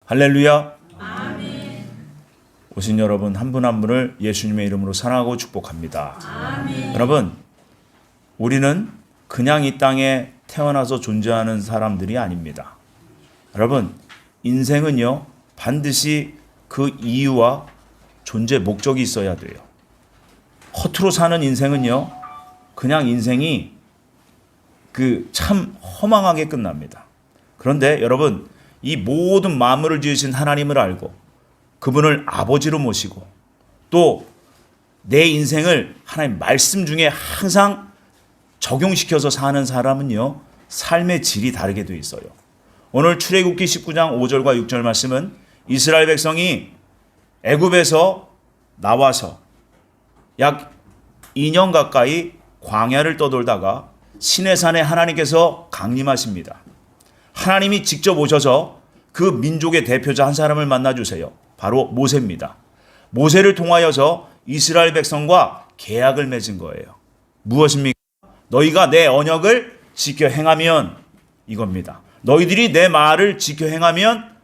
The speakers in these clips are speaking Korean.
할렐루야. 아멘. 오신 여러분 한 분 한 분을 예수님의 이름으로 사랑하고 축복합니다. 아멘. 여러분, 우리는 그냥 이 땅에 태어나서 존재하는 사람들이 아닙니다. 여러분, 인생은요 반드시 그 이유와 존재 목적이 있어야 돼요. 허투루 사는 인생은요 그냥 인생이 참 허망하게 끝납니다. 그런데 여러분, 이 모든 만물을 지으신 하나님을 알고 그분을 아버지로 모시고 또 내 인생을 하나님 말씀 중에 항상 적용시켜서 사는 사람은요 삶의 질이 다르게 돼 있어요. 오늘 출애굽기 19장 5절과 6절 말씀은 이스라엘 백성이 애굽에서 나와서 약 2년 가까이 광야를 떠돌다가 시내산에 하나님께서 강림하십니다. 하나님이 직접 오셔서 그 민족의 대표자 한 사람을 만나주세요. 바로 모세입니다. 모세를 통하여서 이스라엘 백성과 계약을 맺은 거예요. 무엇입니까? 너희가 내 언약을 지켜 행하면 이겁니다. 너희들이 내 말을 지켜 행하면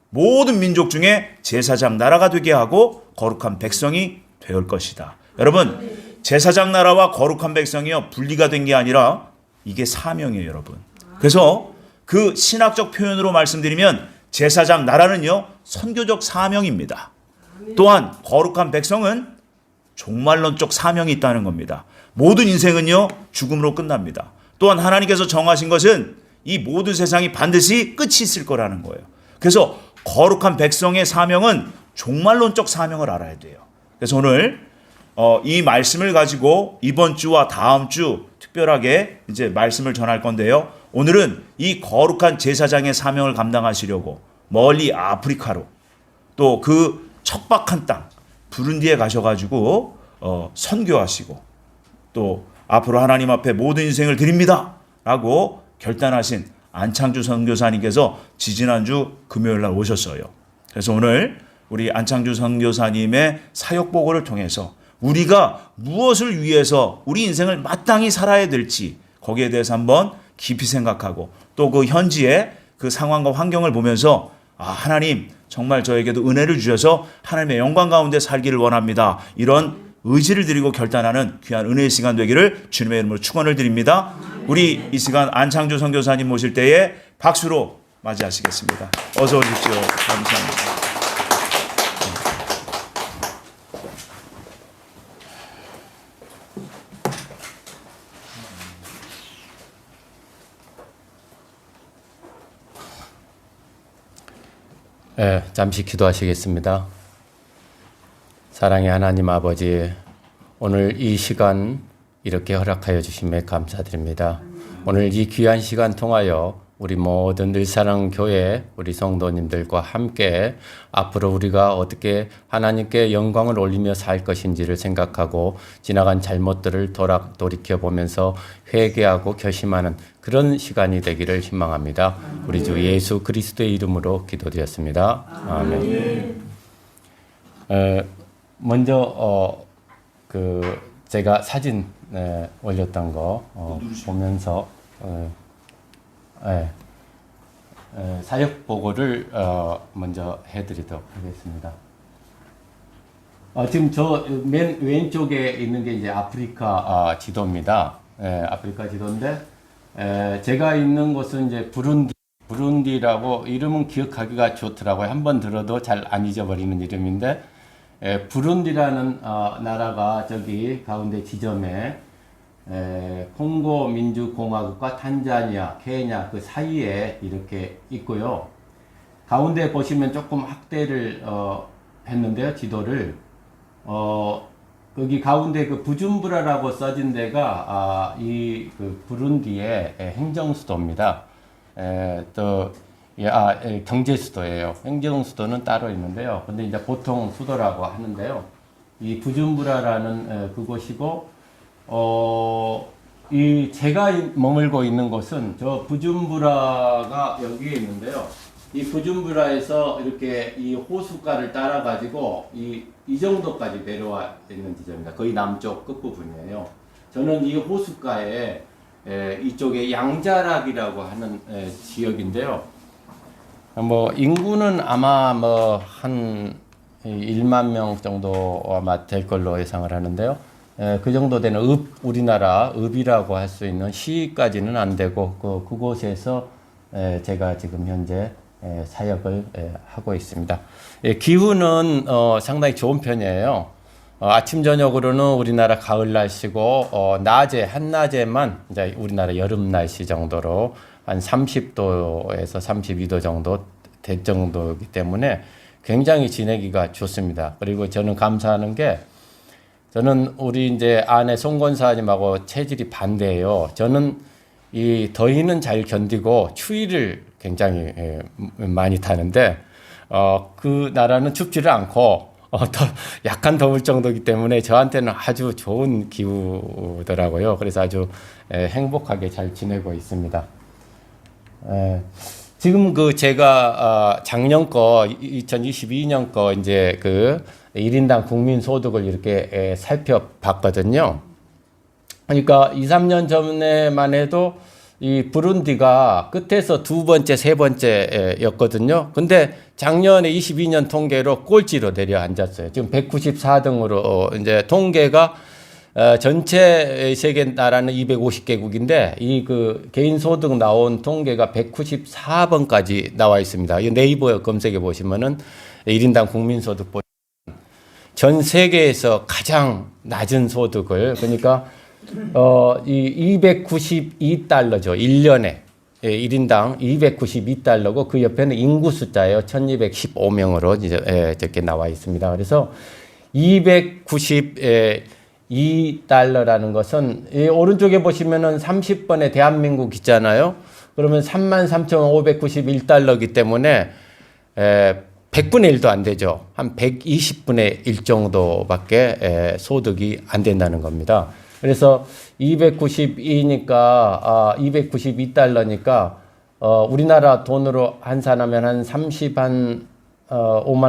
모든 민족 중에 제사장 나라가 되게 하고 거룩한 백성이 될 것이다. 여러분, 제사장 나라와 거룩한 백성이요 분리가 된 게 아니라 이게 사명이에요, 여러분. 그래서 그 신학적 표현으로 말씀드리면 제사장 나라는요 선교적 사명입니다. 또한 거룩한 백성은 종말론적 사명이 있다는 겁니다. 모든 인생은요 죽음으로 끝납니다. 또한 하나님께서 정하신 것은 이 모든 세상이 반드시 끝이 있을 거라는 거예요. 그래서 거룩한 백성의 사명은 종말론적 사명을 알아야 돼요. 그래서 오늘 이 말씀을 가지고 이번 주와 다음 주 특별하게 이제 말씀을 전할 건데요. 오늘은 이 거룩한 제사장의 사명을 감당하시려고 멀리 아프리카로 또 그 척박한 땅 부룬디에 가셔가지고 선교하시고 또 앞으로 하나님 앞에 모든 인생을 드립니다 라고 결단하신 안창주 선교사님께서 지지난주 금요일 날 오셨어요. 그래서 오늘 우리 안창주 선교사님의 사역보고를 통해서 우리가 무엇을 위해서 우리 인생을 마땅히 살아야 될지 거기에 대해서 한번 깊이 생각하고 또 그 현지의 그 상황과 환경을 보면서 하나님 정말 저에게도 은혜를 주셔서 하나님의 영광 가운데 살기를 원합니다. 이런 의지를 드리고 결단하는 귀한 은혜의 시간 되기를 주님의 이름으로 축원을 드립니다. 우리 이 시간 안창주 선교사님 모실 때에 박수로 맞이하시겠습니다. 어서 오십시오. 감사합니다. 잠시 기도하시겠습니다. 사랑의 하나님 아버지, 오늘 이 시간 이렇게 허락하여 주심에 감사드립니다. 오늘 이 귀한 시간 통하여 우리 모든 늘사랑교회 우리 성도님들과 함께 앞으로 우리가 어떻게 하나님께 영광을 올리며 살 것인지를 생각하고 지나간 잘못들을 돌이켜보면서 회개하고 결심하는 그런 시간이 되기를 희망합니다. 우리 주 예수 그리스도의 이름으로 기도드렸습니다. 아멘. 먼저 제가 사진 올렸던 거 보면서 사역 보고를 먼저 해드리도록 하겠습니다. 지금 저 맨 왼쪽에 있는 게 이제 아프리카 지도입니다. 아프리카 지도인데 제가 있는 곳은 이제 부룬디라고 이름은 기억하기가 좋더라고요. 한번 들어도 잘 안 잊어버리는 이름인데 부룬디라는 나라가 저기 가운데 지점에 콩고 민주공화국과 탄자니아, 케냐 그 사이에 이렇게 있고요. 가운데 보시면 조금 확대를 했는데요, 지도를. 여기 가운데 그 부줌브라라고 써진 데가 이 그 부룬디의 행정 수도입니다. 경제 수도예요. 행정 수도는 따로 있는데요. 근데 이제 보통 수도라고 하는데요. 이 부줌브라라는 그곳이고 이 제가 머물고 있는 곳은 저 부줌브라가 여기에 있는데요. 이 부줌브라에서 이렇게 이 호숫가를 따라 가지고 이 정도까지 내려와 있는 지점입니다. 거의 남쪽 끝부분이에요. 저는 이 호숫가에 이쪽에 양자락이라고 하는 지역인데요. 뭐 인구는 아마 뭐 한 1만 명 정도 아마 될 걸로 예상을 하는데요. 그 정도 되는 우리나라 읍이라고 할 수 있는 시까지는 안 되고 그곳에서 제가 지금 현재 사역을 하고 있습니다. 기후는 상당히 좋은 편이에요. 아침 저녁으로는 우리나라 가을 날씨고 낮에 한낮에만 이제 우리나라 여름 날씨 정도로 한 30도에서 32도 정도 될 정도이기 때문에 굉장히 지내기가 좋습니다. 그리고 저는 감사하는 게 저는 우리 이제 아내 송 권사님하고 체질이 반대예요. 저는 이 더위는 잘 견디고 추위를 굉장히 많이 타는데 그 나라는 춥지를 않고 더 약간 더울 정도이기 때문에 저한테는 아주 좋은 기후더라고요. 그래서 아주 행복하게 잘 지내고 있습니다. 지금 그 제가 작년 거 2022년 거 이제 그 1인당 국민 소득을 이렇게 살펴봤거든요. 그러니까 2, 3년 전에만 해도 이 부룬디가 끝에서 두 번째, 세 번째였거든요. 근데 작년에 22년 통계로 꼴찌로 내려앉았어요. 지금 194등으로 이제 통계가 전체 세계 나라는 250개국인데 이 그 개인 소득 나온 통계가 194번까지 나와 있습니다. 이 네이버 검색해 보시면은 1인당 국민 소득 전 세계에서 가장 낮은 소득을 그러니까 이 292달러죠. 1년에 1인당 292달러고 그 옆에는 인구 숫자예요. 1215명으로 이제 이렇게 나와 있습니다. 그래서 292달러라는 것은 이 오른쪽에 보시면은 30번의 대한민국 있잖아요. 그러면 33,591달러이기 때문에 100분의 1도 안 되죠. 한 120분의 1 정도밖에 소득이 안 된다는 겁니다. 그래서 292달러니까 우리나라 돈으로 환산하면 한 5만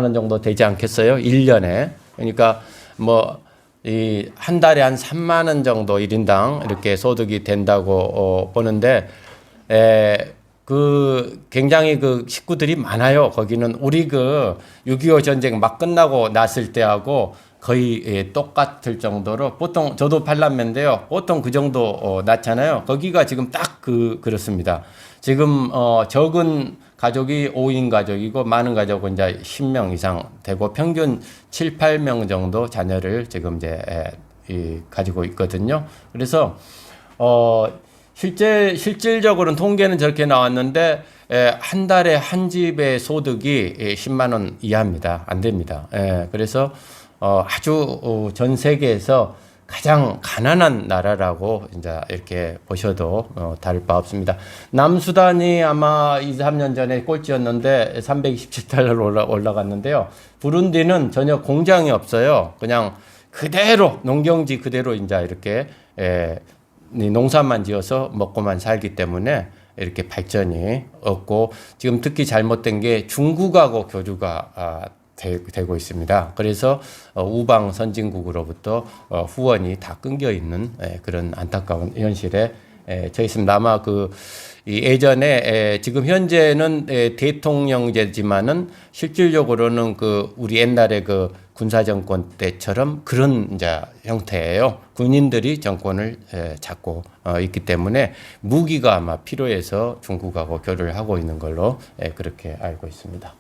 원 정도 되지 않겠어요? 1년에. 그러니까 뭐 이 한 달에 한 3만 원 정도 1인당 이렇게 소득이 된다고 보는데 그 굉장히 그 식구들이 많아요. 거기는 우리 그 6.25 전쟁 막 끝나고 났을 때하고 거의 똑같을 정도로 보통 저도 팔남매인데요. 보통 그 정도 낳잖아요. 거기가 지금 딱 그렇습니다. 지금 적은 가족이 5인 가족이고 많은 가족은 이제 10명 이상 되고 평균 7, 8명 정도 자녀를 지금 이제 가지고 있거든요. 그래서 실질적으로는 통계는 저렇게 나왔는데 한 달에 한 집의 소득이 10만 원 이하입니다. 안 됩니다. 그래서 아주 전 세계에서 가장 가난한 나라라고 이제 이렇게 보셔도 다를 바 없습니다. 남수단이 아마 2, 3년 전에 꼴찌였는데 327달러로 올라갔는데요. 부룬디는 전혀 공장이 없어요. 그냥 그대로 농경지 그대로 이제 이렇게 농사만 지어서 먹고만 살기 때문에 이렇게 발전이 없고 지금 특히 잘못된 게 중국하고 교류가 되고 있습니다. 그래서 우방 선진국으로부터 후원이 다 끊겨 있는 그런 안타까운 현실에 저 있습니다. 아마 예전에 지금 현재는 대통령제지만은 실질적으로는 우리 옛날에 군사 정권 때처럼 그런 이제 형태예요. 군인들이 정권을 잡고 있기 때문에 무기가 아마 필요해서 중국하고 교류를 하고 있는 걸로 그렇게 알고 있습니다.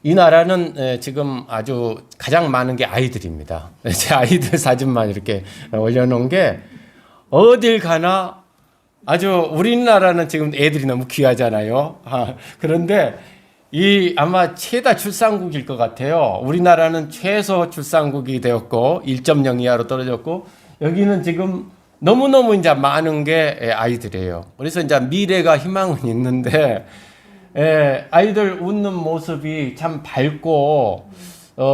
이 나라는 지금 아주 가장 많은 게 아이들입니다. 제 아이들 사진만 이렇게 올려놓은 게 어딜 가나 아주 우리나라는 지금 애들이 너무 귀하잖아요. 그런데 아마 최다 출산국일 것 같아요. 우리나라는 최소 출산국이 되었고 1.0 이하로 떨어졌고 여기는 지금 너무너무 이제 많은 게 아이들이에요. 그래서 이제 미래가 희망은 있는데 아이들 웃는 모습이 참 밝고,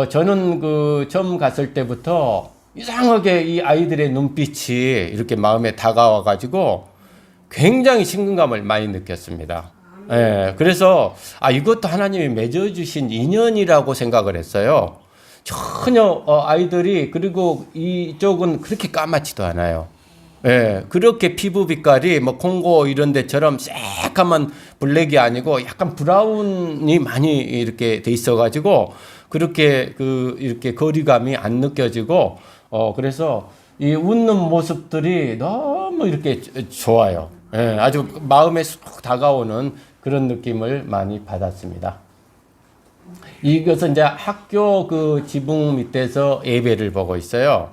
저는 처음 갔을 때부터 이상하게 이 아이들의 눈빛이 이렇게 마음에 다가와가지고 굉장히 친근감을 많이 느꼈습니다. 그래서, 이것도 하나님이 맺어주신 인연이라고 생각을 했어요. 전혀 아이들이, 그리고 이쪽은 그렇게 까맣지도 않아요. 예, 그렇게 피부 빛깔이 뭐 콩고 이런 데처럼 새까만 블랙이 아니고 약간 브라운이 많이 이렇게 돼 있어가지고 그렇게 이렇게 거리감이 안 느껴지고 그래서 이 웃는 모습들이 너무 이렇게 좋아요. 예, 아주 마음에 쏙 다가오는 그런 느낌을 많이 받았습니다. 이것은 이제 학교 그 지붕 밑에서 예배를 보고 있어요.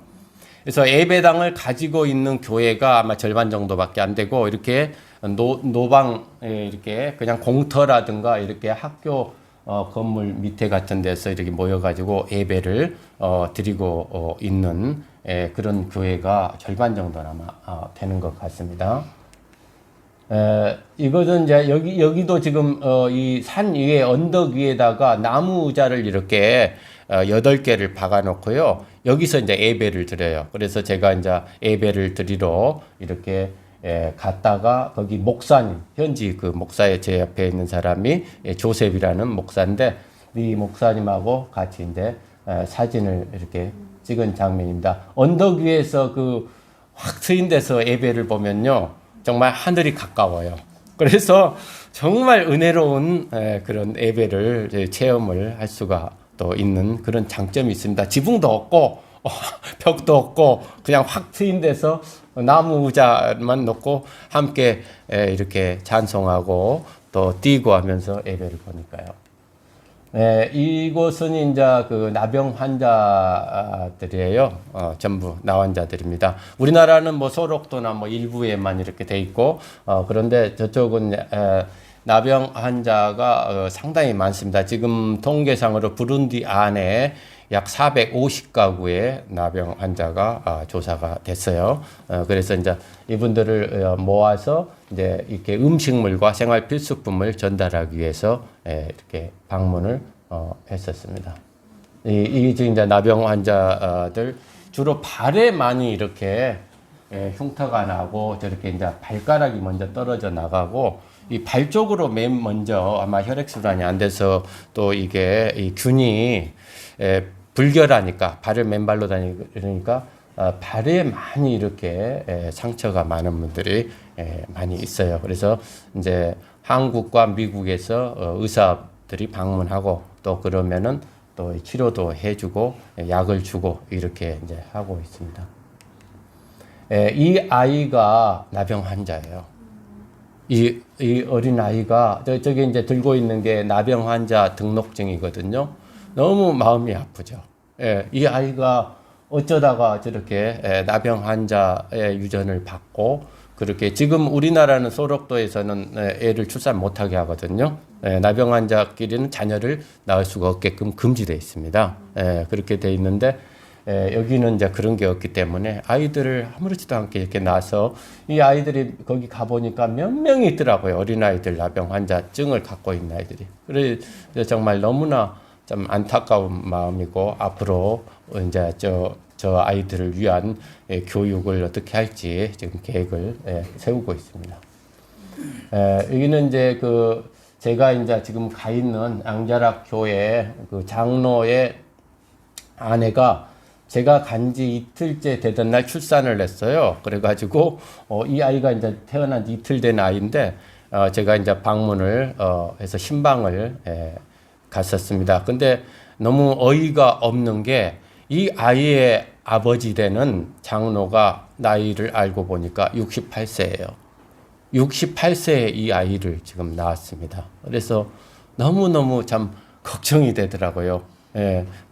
그래서 예배당을 가지고 있는 교회가 아마 절반 정도밖에 안 되고 이렇게 노방 이렇게 그냥 공터라든가 이렇게 학교 건물 밑에 같은 데서 이렇게 모여가지고 예배를 드리고 있는 그런 교회가 절반 정도는 아마 되는 것 같습니다. 이것은 이제 여기도 지금 이 산 위에 언덕 위에다가 나무 의자를 이렇게 8개를 박아 놓고요. 여기서 이제 예배를 드려요. 그래서 제가 이제 예배를 드리러 이렇게 갔다가 거기 목사님, 현지 그 목사의 제 옆에 있는 사람이 조셉이라는 목사인데 이 목사님하고 같이 이제 사진을 이렇게 찍은 장면입니다. 언덕 위에서 그 확 트인 데서 예배를 보면요. 정말 하늘이 가까워요. 그래서 정말 은혜로운 그런 예배를 체험을 할 수가 또 있는 그런 장점이 있습니다. 지붕도 없고 벽도 없고 그냥 확 트인 데서 나무 의자만 놓고 함께 이렇게 찬송하고 또 뛰고 하면서 예배를 보니까요. 이곳은 이제 그 나병 환자들이에요. 전부 나환자들입니다. 우리나라는 뭐 소록도나 뭐 일부에만 이렇게 돼 있고, 그런데 저쪽은 나병 환자가 상당히 많습니다. 지금 통계상으로 부룬디 안에 약 450가구의 나병 환자가 조사가 됐어요. 그래서 이제 이분들을 모아서 이제 이렇게 음식물과 생활 필수품을 전달하기 위해서 이렇게 방문을 했었습니다. 이 지금 이제 나병 환자들 주로 발에 많이 이렇게 흉터가 나고 저렇게 이제 발가락이 먼저 떨어져 나가고 이 발 쪽으로 맨 먼저 아마 혈액순환이 안 돼서 또 이게 이 균이 불결하니까 발을 맨발로 다니니까 발에 많이 이렇게 상처가 많은 분들이 많이 있어요. 그래서 이제 한국과 미국에서 의사들이 방문하고 또 그러면은 또 치료도 해주고 약을 주고 이렇게 이제 하고 있습니다. 이 아이가 나병 환자예요. 이 어린 아이가 저기 이제 들고 있는 게 나병 환자 등록증이거든요. 너무 마음이 아프죠. 이 아이가 어쩌다가 저렇게 나병 환자의 유전을 받고 그렇게 지금 우리나라는 소록도에서는 애를 출산 못하게 하거든요. 나병 환자끼리는 자녀를 낳을 수가 없게끔 금지되어 있습니다. 그렇게 돼 있는데 여기는 이제 그런 게 없기 때문에 아이들을 아무렇지도 않게 이렇게 낳아서 이 아이들이 거기 가보니까 몇 명이 있더라고요. 어린아이들 나병 환자증을 갖고 있는 아이들이. 그래서 정말 너무나 좀 안타까운 마음이고 앞으로 이제 저 아이들을 위한 교육을 어떻게 할지 지금 계획을 세우고 있습니다. 여기는 이제 그 제가 이제 지금 가 있는 앙자락 교회 그 장로의 아내가 제가 간지 이틀째 되던 날 출산을 했어요. 그래가지고 이 아이가 이제 태어난 지 이틀 된 아이인데 제가 이제 방문을 해서 신방을 갔었습니다. 근데 너무 어이가 없는 게 이 아이의 아버지 되는 장로가 나이를 알고 보니까 68세예요. 68세의 이 아이를 지금 낳았습니다. 그래서 너무너무 참 걱정이 되더라고요.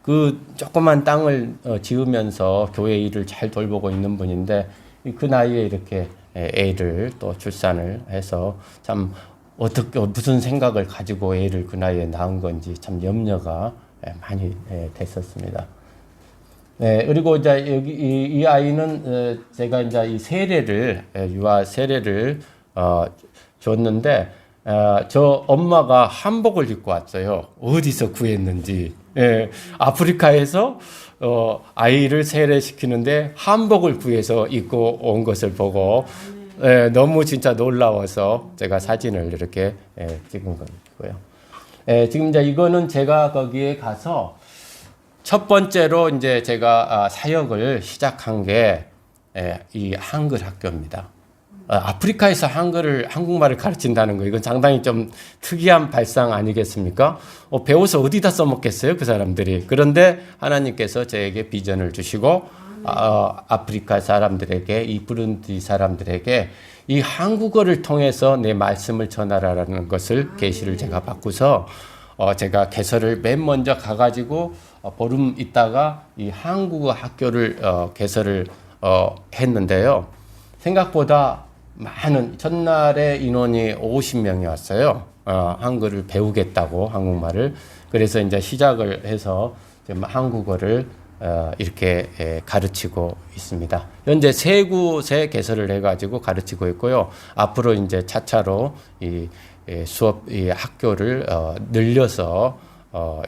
그 조그만 땅을 지으면서 교회 일을 잘 돌보고 있는 분인데 그 나이에 이렇게 애를 또 출산을 해서 참 어떻게 무슨 생각을 가지고 애를 그 나이에 낳은 건지 참 염려가 많이 됐었습니다. 그리고 이제 여기 이 아이는 제가 이제 이 세례를 유아 세례를 줬는데 저 엄마가 한복을 입고 왔어요. 어디서 구했는지. 아프리카에서 아이를 세례시키는데 한복을 구해서 입고 온 것을 보고 너무 진짜 놀라워서 제가 사진을 이렇게 찍은 거고요. 지금 이제 이거는 제가 거기에 가서 첫 번째로 이제 제가 사역을 시작한 게 이 한글 학교입니다. 아프리카에서 한국말을 가르친다는 거, 이건 상당히 좀 특이한 발상 아니겠습니까? 배워서 어디다 써먹겠어요, 그 사람들이. 그런데 하나님께서 저에게 비전을 주시고, 아프리카 사람들에게, 이 부룬디 사람들에게 이 한국어를 통해서 내 말씀을 전하라는 것을 계시를 제가 받고서, 제가 개설을 맨 먼저 가가지고, 보름 있다가 이 한국어 학교를 개설을 했는데요. 생각보다 많은, 첫날에 인원이 50명이 왔어요. 한글을 배우겠다고, 한국말을. 그래서 이제 시작을 해서 지금 한국어를 이렇게 가르치고 있습니다. 현재 세 곳에 개설을 해가지고 가르치고 있고요. 앞으로 이제 차차로 이 수업, 이 학교를 늘려서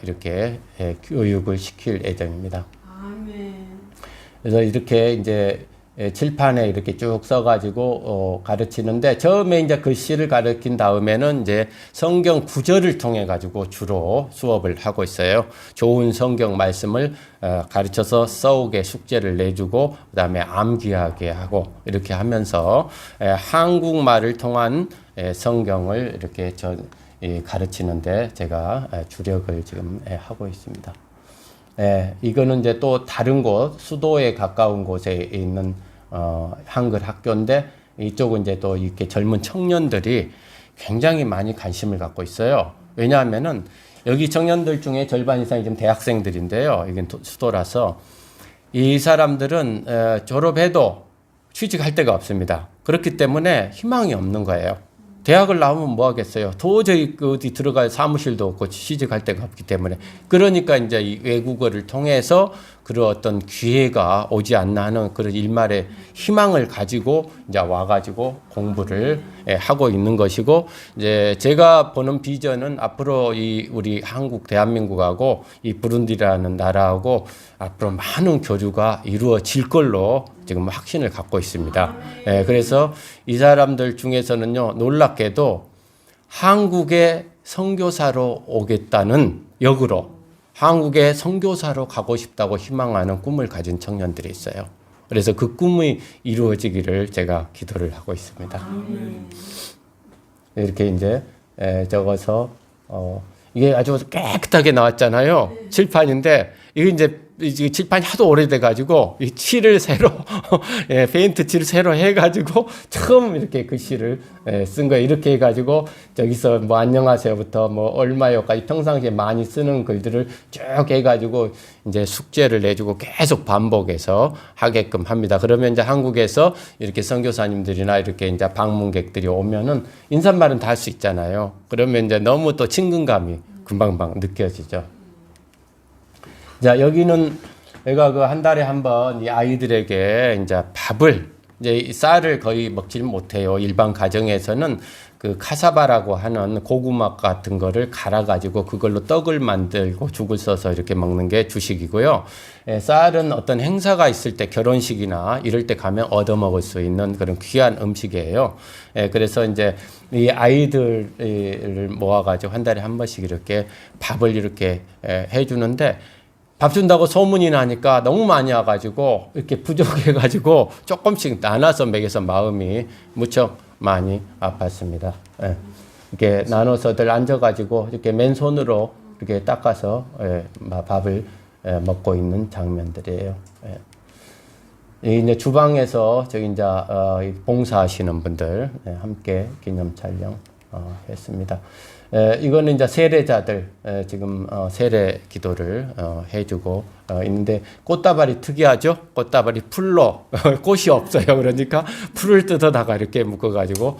이렇게 교육을 시킬 예정입니다. 아멘. 그래서 이렇게 이제 칠판에 이렇게 쭉 써가지고 가르치는데, 처음에 이제 글씨를 가르친 다음에는 이제 성경 구절을 통해 가지고 주로 수업을 하고 있어요. 좋은 성경 말씀을 가르쳐서 써오게 숙제를 내주고, 그다음에 암기하게 하고, 이렇게 하면서 한국말을 통한 성경을 이렇게 가르치는데 제가 주력을 지금 하고 있습니다. 이거는 이제 또 다른 곳, 수도에 가까운 곳에 있는 한글 학교인데, 이쪽은 이제 또 이렇게 젊은 청년들이 굉장히 많이 관심을 갖고 있어요. 왜냐하면은 여기 청년들 중에 절반 이상이 지금 대학생들인데요. 이건 수도라서 이 사람들은 졸업해도 취직할 데가 없습니다. 그렇기 때문에 희망이 없는 거예요. 대학을 나오면 뭐 하겠어요? 도저히 어디 들어갈 사무실도 없고 취직할 데가 없기 때문에. 그러니까 이제 이 외국어를 통해서 그런 어떤 기회가 오지 않나 하는 그런 일말의 희망을 가지고 이제 와가지고 공부를 하고 있는 것이고, 이제 제가 보는 비전은 앞으로 이 우리 한국 대한민국하고 이 부룬디라는 나라하고 앞으로 많은 교류가 이루어질 걸로 지금 확신을 갖고 있습니다. 그래서 이 사람들 중에서는요, 놀랍게도 한국의 선교사로 오겠다는 역으로 한국의 선교사로 가고 싶다고 희망하는 꿈을 가진 청년들이 있어요. 그래서 그 꿈이 이루어지기를 제가 기도를 하고 있습니다. 이렇게 이제 적어서 이게 아주 깨끗하게 나왔잖아요. 칠판인데 이게 이제 칠판이 하도 오래돼가지고 이 칠을 새로 페인트 칠을 새로 해가지고 처음 이렇게 글씨를 쓴 거예요. 이렇게 해가지고 저기서 뭐 안녕하세요부터 뭐 얼마요까지 평상시에 많이 쓰는 글들을 쭉 해가지고 이제 숙제를 내주고 계속 반복해서 하게끔 합니다. 그러면 이제 한국에서 이렇게 선교사님들이나 이렇게 이제 방문객들이 오면은 인사말은 다 할 수 있잖아요. 그러면 이제 너무 또 친근감이 금방금방 느껴지죠. 자, 여기는 내가 그 한 달에 한 번 이 아이들에게 이제 밥을, 이제 쌀을 거의 먹질 못해요. 일반 가정에서는 그 카사바라고 하는 고구마 같은 거를 갈아가지고 그걸로 떡을 만들고 죽을 써서 이렇게 먹는 게 주식이고요. 쌀은 어떤 행사가 있을 때, 결혼식이나 이럴 때 가면 얻어 먹을 수 있는 그런 귀한 음식이에요. 그래서 이제 이 아이들을 모아가지고 한 달에 한 번씩 이렇게 밥을 이렇게 해주는데, 밥 준다고 소문이 나니까 너무 많이 와가지고 이렇게 부족해가지고 조금씩 나눠서 먹여서 마음이 무척 많이 아팠습니다. 이렇게 나눠서들 앉아가지고 이렇게 맨손으로 이렇게 닦아서 밥을 먹고 있는 장면들이에요. 이제 주방에서 저기 이제 봉사하시는 분들 함께 기념 촬영 했습니다. 이거는 이제 세례자들 지금 세례 기도를 해주고 있는데, 꽃다발이 특이하죠? 꽃다발이 풀로 꽃이 없어요. 그러니까 풀을 뜯어다가 이렇게 묶어가지고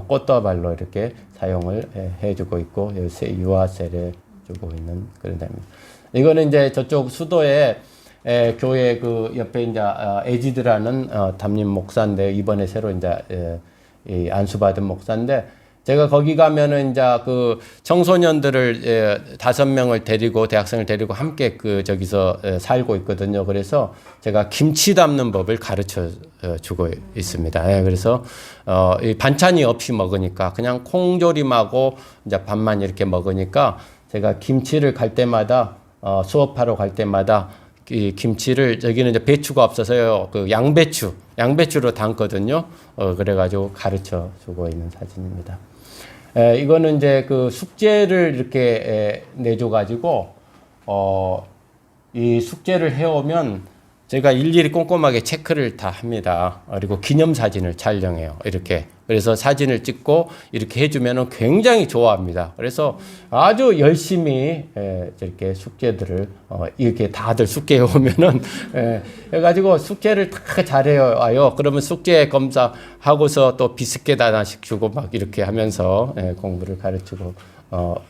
꽃다발로 이렇게 사용을 해주고 있고, 유아 세례 주고 있는 그런 데입니다. 이거는 이제 저쪽 수도에 교회 그 옆에 이제 에지드라는 담임 목사인데, 이번에 새로 이제 안수받은 목사인데, 제가 거기 가면은 이제 그 청소년들을 5명을 데리고, 대학생을 데리고 함께 그 저기서 살고 있거든요. 그래서 제가 김치 담는 법을 가르쳐 주고 있습니다. 그래서 이 반찬이 없이 먹으니까 그냥 콩조림하고 이제 밥만 이렇게 먹으니까, 제가 김치를 갈 때마다 수업하러 갈 때마다 이 김치를 여기는 이제 배추가 없어서요. 그 양배추로 담거든요. 그래가지고 가르쳐 주고 있는 사진입니다. 이거는 이제 그 숙제를 이렇게 내줘가지고 이 숙제를 해오면 제가 일일이 꼼꼼하게 체크를 다 합니다. 그리고 기념사진을 촬영해요. 이렇게. 그래서 사진을 찍고 이렇게 해주면 굉장히 좋아합니다. 그래서 아주 열심히 이렇게 숙제들을 이렇게 다들 숙제에 오면은 해가지고 숙제를 다 잘해요. 그러면 숙제 검사하고서 또 비스켓 하나씩 주고 막 이렇게 하면서 공부를 가르치고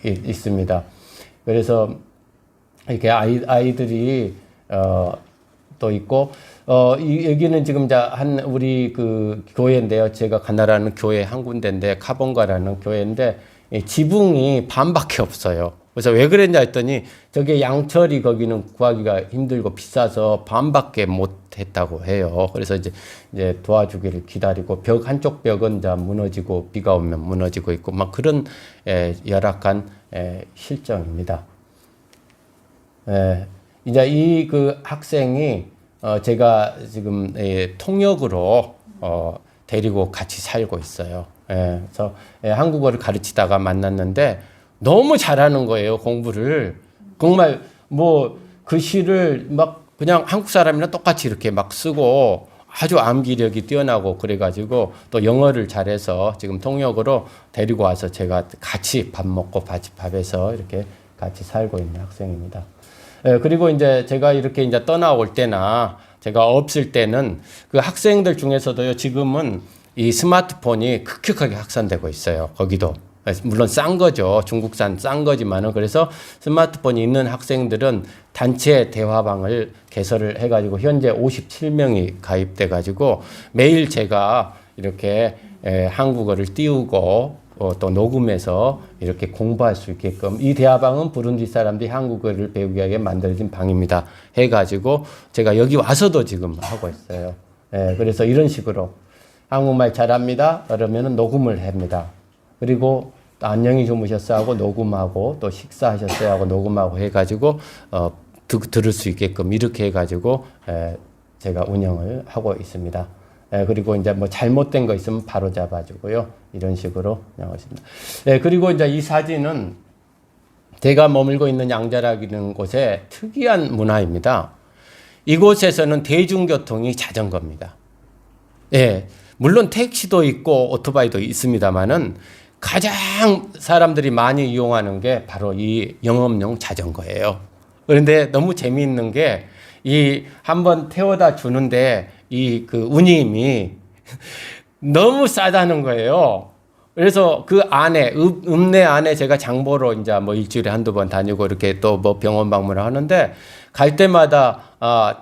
있습니다. 그래서 이렇게 아이들이 또 있고 여기는 지금 우리 그 교회인데요. 제가 가나라는 교회 한 군데인데 카본가라는 교회인데 지붕이 반밖에 없어요. 그래서 왜 그랬냐 했더니 저게 양철이 거기는 구하기가 힘들고 비싸서 반밖에 못 했다고 해요. 그래서 이제 도와주기를 기다리고 한쪽 벽은 이제 무너지고 비가 오면 무너지고 있고 막 그런 열악한 실정입니다. 이제 이 그 학생이 제가 지금 통역으로 데리고 같이 살고 있어요. 그래서 한국어를 가르치다가 만났는데 너무 잘하는 거예요, 공부를. 정말 뭐 글씨를 막 그냥 한국 사람이랑 똑같이 이렇게 막 쓰고 아주 암기력이 뛰어나고 그래가지고 또 영어를 잘해서 지금 통역으로 데리고 와서 제가 같이 밥 먹고 같이 밥해서 이렇게 같이 살고 있는 학생입니다. 그리고 이제 제가 이렇게 이제 떠나올 때나 제가 없을 때는 그 학생들 중에서도요, 지금은 이 스마트폰이 급격하게 확산되고 있어요. 거기도. 물론 싼 거죠. 중국산 싼 거지만은. 그래서 스마트폰이 있는 학생들은 단체 대화방을 개설을 해가지고 현재 57명이 가입돼가지고 매일 제가 이렇게 한국어를 띄우고 또 녹음해서 이렇게 공부할 수 있게끔 이 대화방은 부룬디 사람들이 한국어를 배우기 위해 만들어진 방입니다. 해가지고 제가 여기 와서도 지금 하고 있어요. 그래서 이런 식으로 한국말 잘합니다. 그러면은 녹음을 합니다. 그리고 또 안녕히 주무셨어요 하고 녹음하고 또 식사하셨어요 하고 녹음하고 해가지고 들을 수 있게끔 이렇게 해가지고 제가 운영을 하고 있습니다. 그리고 이제 뭐 잘못된 거 있으면 바로 잡아주고요. 이런 식으로 운영하십니다. 그리고 이제 이 사진은 제가 머물고 있는 양자락이라는 곳의 특이한 문화입니다. 이곳에서는 대중교통이 자전거입니다. 물론 택시도 있고 오토바이도 있습니다만은 가장 사람들이 많이 이용하는 게 바로 이 영업용 자전거예요. 그런데 너무 재미있는 게 이 한번 태워다 주는데 이 그 운임이 너무 싸다는 거예요. 그래서 그 안에 읍내 안에 제가 장보러 이제 뭐 일주일에 한두 번 다니고 이렇게 또 뭐 병원 방문을 하는데 갈 때마다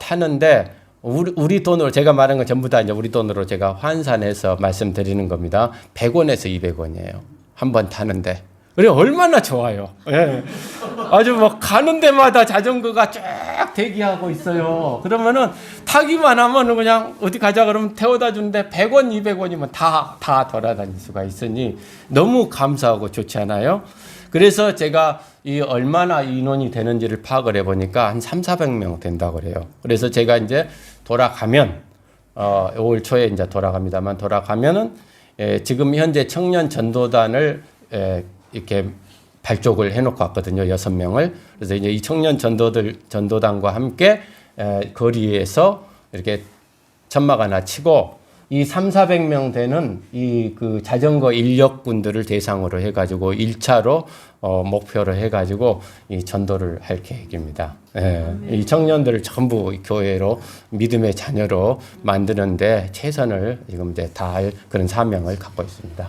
타는데 우리 돈으로 제가 말한 건 전부 다 이제 우리 돈으로 제가 환산해서 말씀드리는 겁니다. 100원에서 200원이에요. 한 번 타는데. 그래 얼마나 좋아요. 아주 뭐 가는 데마다 자전거가 쫙 대기하고 있어요. 그러면은 타기만 하면은 그냥 어디 가자 그러면 태워다 주는데 100원, 200원이면 다 돌아다닐 수가 있으니 너무 감사하고 좋지 않아요? 그래서 제가 이 얼마나 인원이 되는지를 파악을 해보니까 한 300~400명 된다고 그래요. 그래서 제가 이제 돌아가면 5월 초에 이제 돌아갑니다만 돌아가면은 지금 현재 청년 전도단을 이렇게 발족을 해놓고 왔거든요. 6명을. 그래서 이제 이 청년 전도단과 함께 거리에서 이렇게 천막 하나 치고 이 300~400명 되는 이 그 자전거 인력군들을 대상으로 해가지고 1차로 목표로 해가지고 이 전도를 할 계획입니다. 이 청년들을 전부 교회로 믿음의 자녀로 만드는데 최선을 지금 이제 다할 그런 사명을 갖고 있습니다.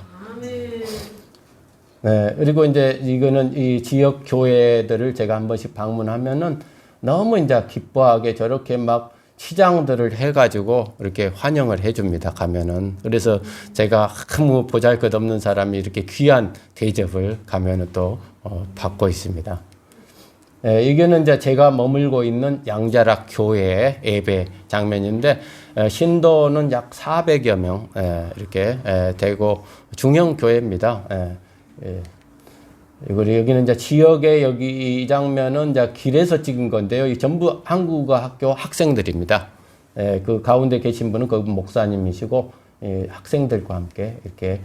그리고 이제 이거는 이 지역 교회들을 제가 한 번씩 방문하면은 너무 이제 기뻐하게 저렇게 막 시장들을 해가지고 이렇게 환영을 해줍니다. 가면은. 그래서 제가 아무 보잘것없는 사람이 이렇게 귀한 대접을 가면은 또 받고 있습니다. 이거는 이제 제가 머물고 있는 양자락 교회의 예배 장면인데 신도는 약 400여 명 이렇게 되고 중형 교회입니다. 그리고 여기는 이제 지역의 여기 이 장면은 이제 길에서 찍은 건데요. 이 전부 한국어 학교 학생들입니다. 예, 그 가운데 계신 분은 그 목사님이시고 학생들과 함께 이렇게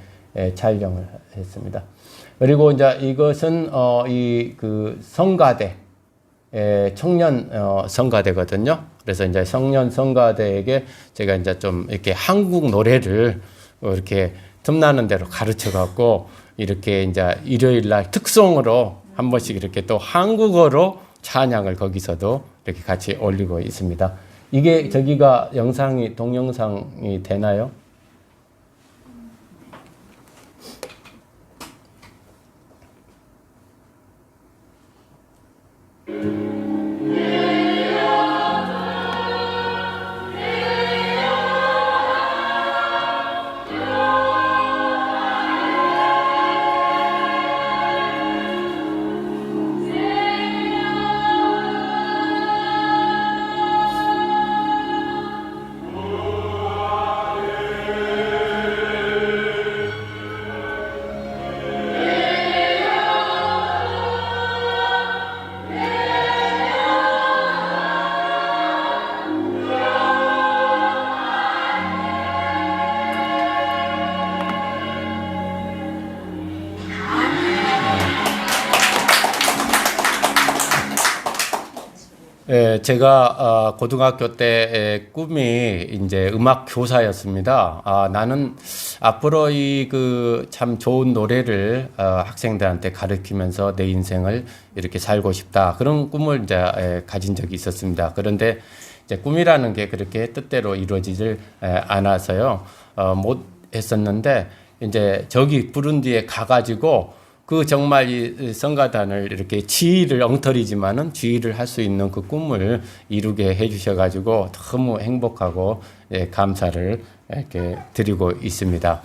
촬영을 했습니다. 그리고 이제 이것은 이 그 성가대 청년 성가대거든요. 그래서 이제 청년 성가대에게 제가 이제 좀 이렇게 한국 노래를 이렇게 틈나는 대로 가르쳐 갖고 이렇게 이제 일요일 날 특송으로 한 번씩 이렇게 또 한국어로 찬양을 거기서도 이렇게 같이 올리고 있습니다. 이게 저기가 영상이 동영상이 되나요? 예, 제가 고등학교 때 꿈이 이제 음악 교사였습니다. 나는 앞으로 이 그 참 좋은 노래를 학생들한테 가르치면서 내 인생을 이렇게 살고 싶다. 그런 꿈을 이제 가진 적이 있었습니다. 그런데 이제 꿈이라는 게 그렇게 뜻대로 이루어지질 않아서요. 못 했었는데 이제 저기 부룬디에 가가지고 그 정말 이 성가단을 이렇게 지휘를 엉터리지만은 지휘를 할 수 있는 그 꿈을 이루게 해주셔가지고 너무 행복하고 감사를 이렇게 드리고 있습니다.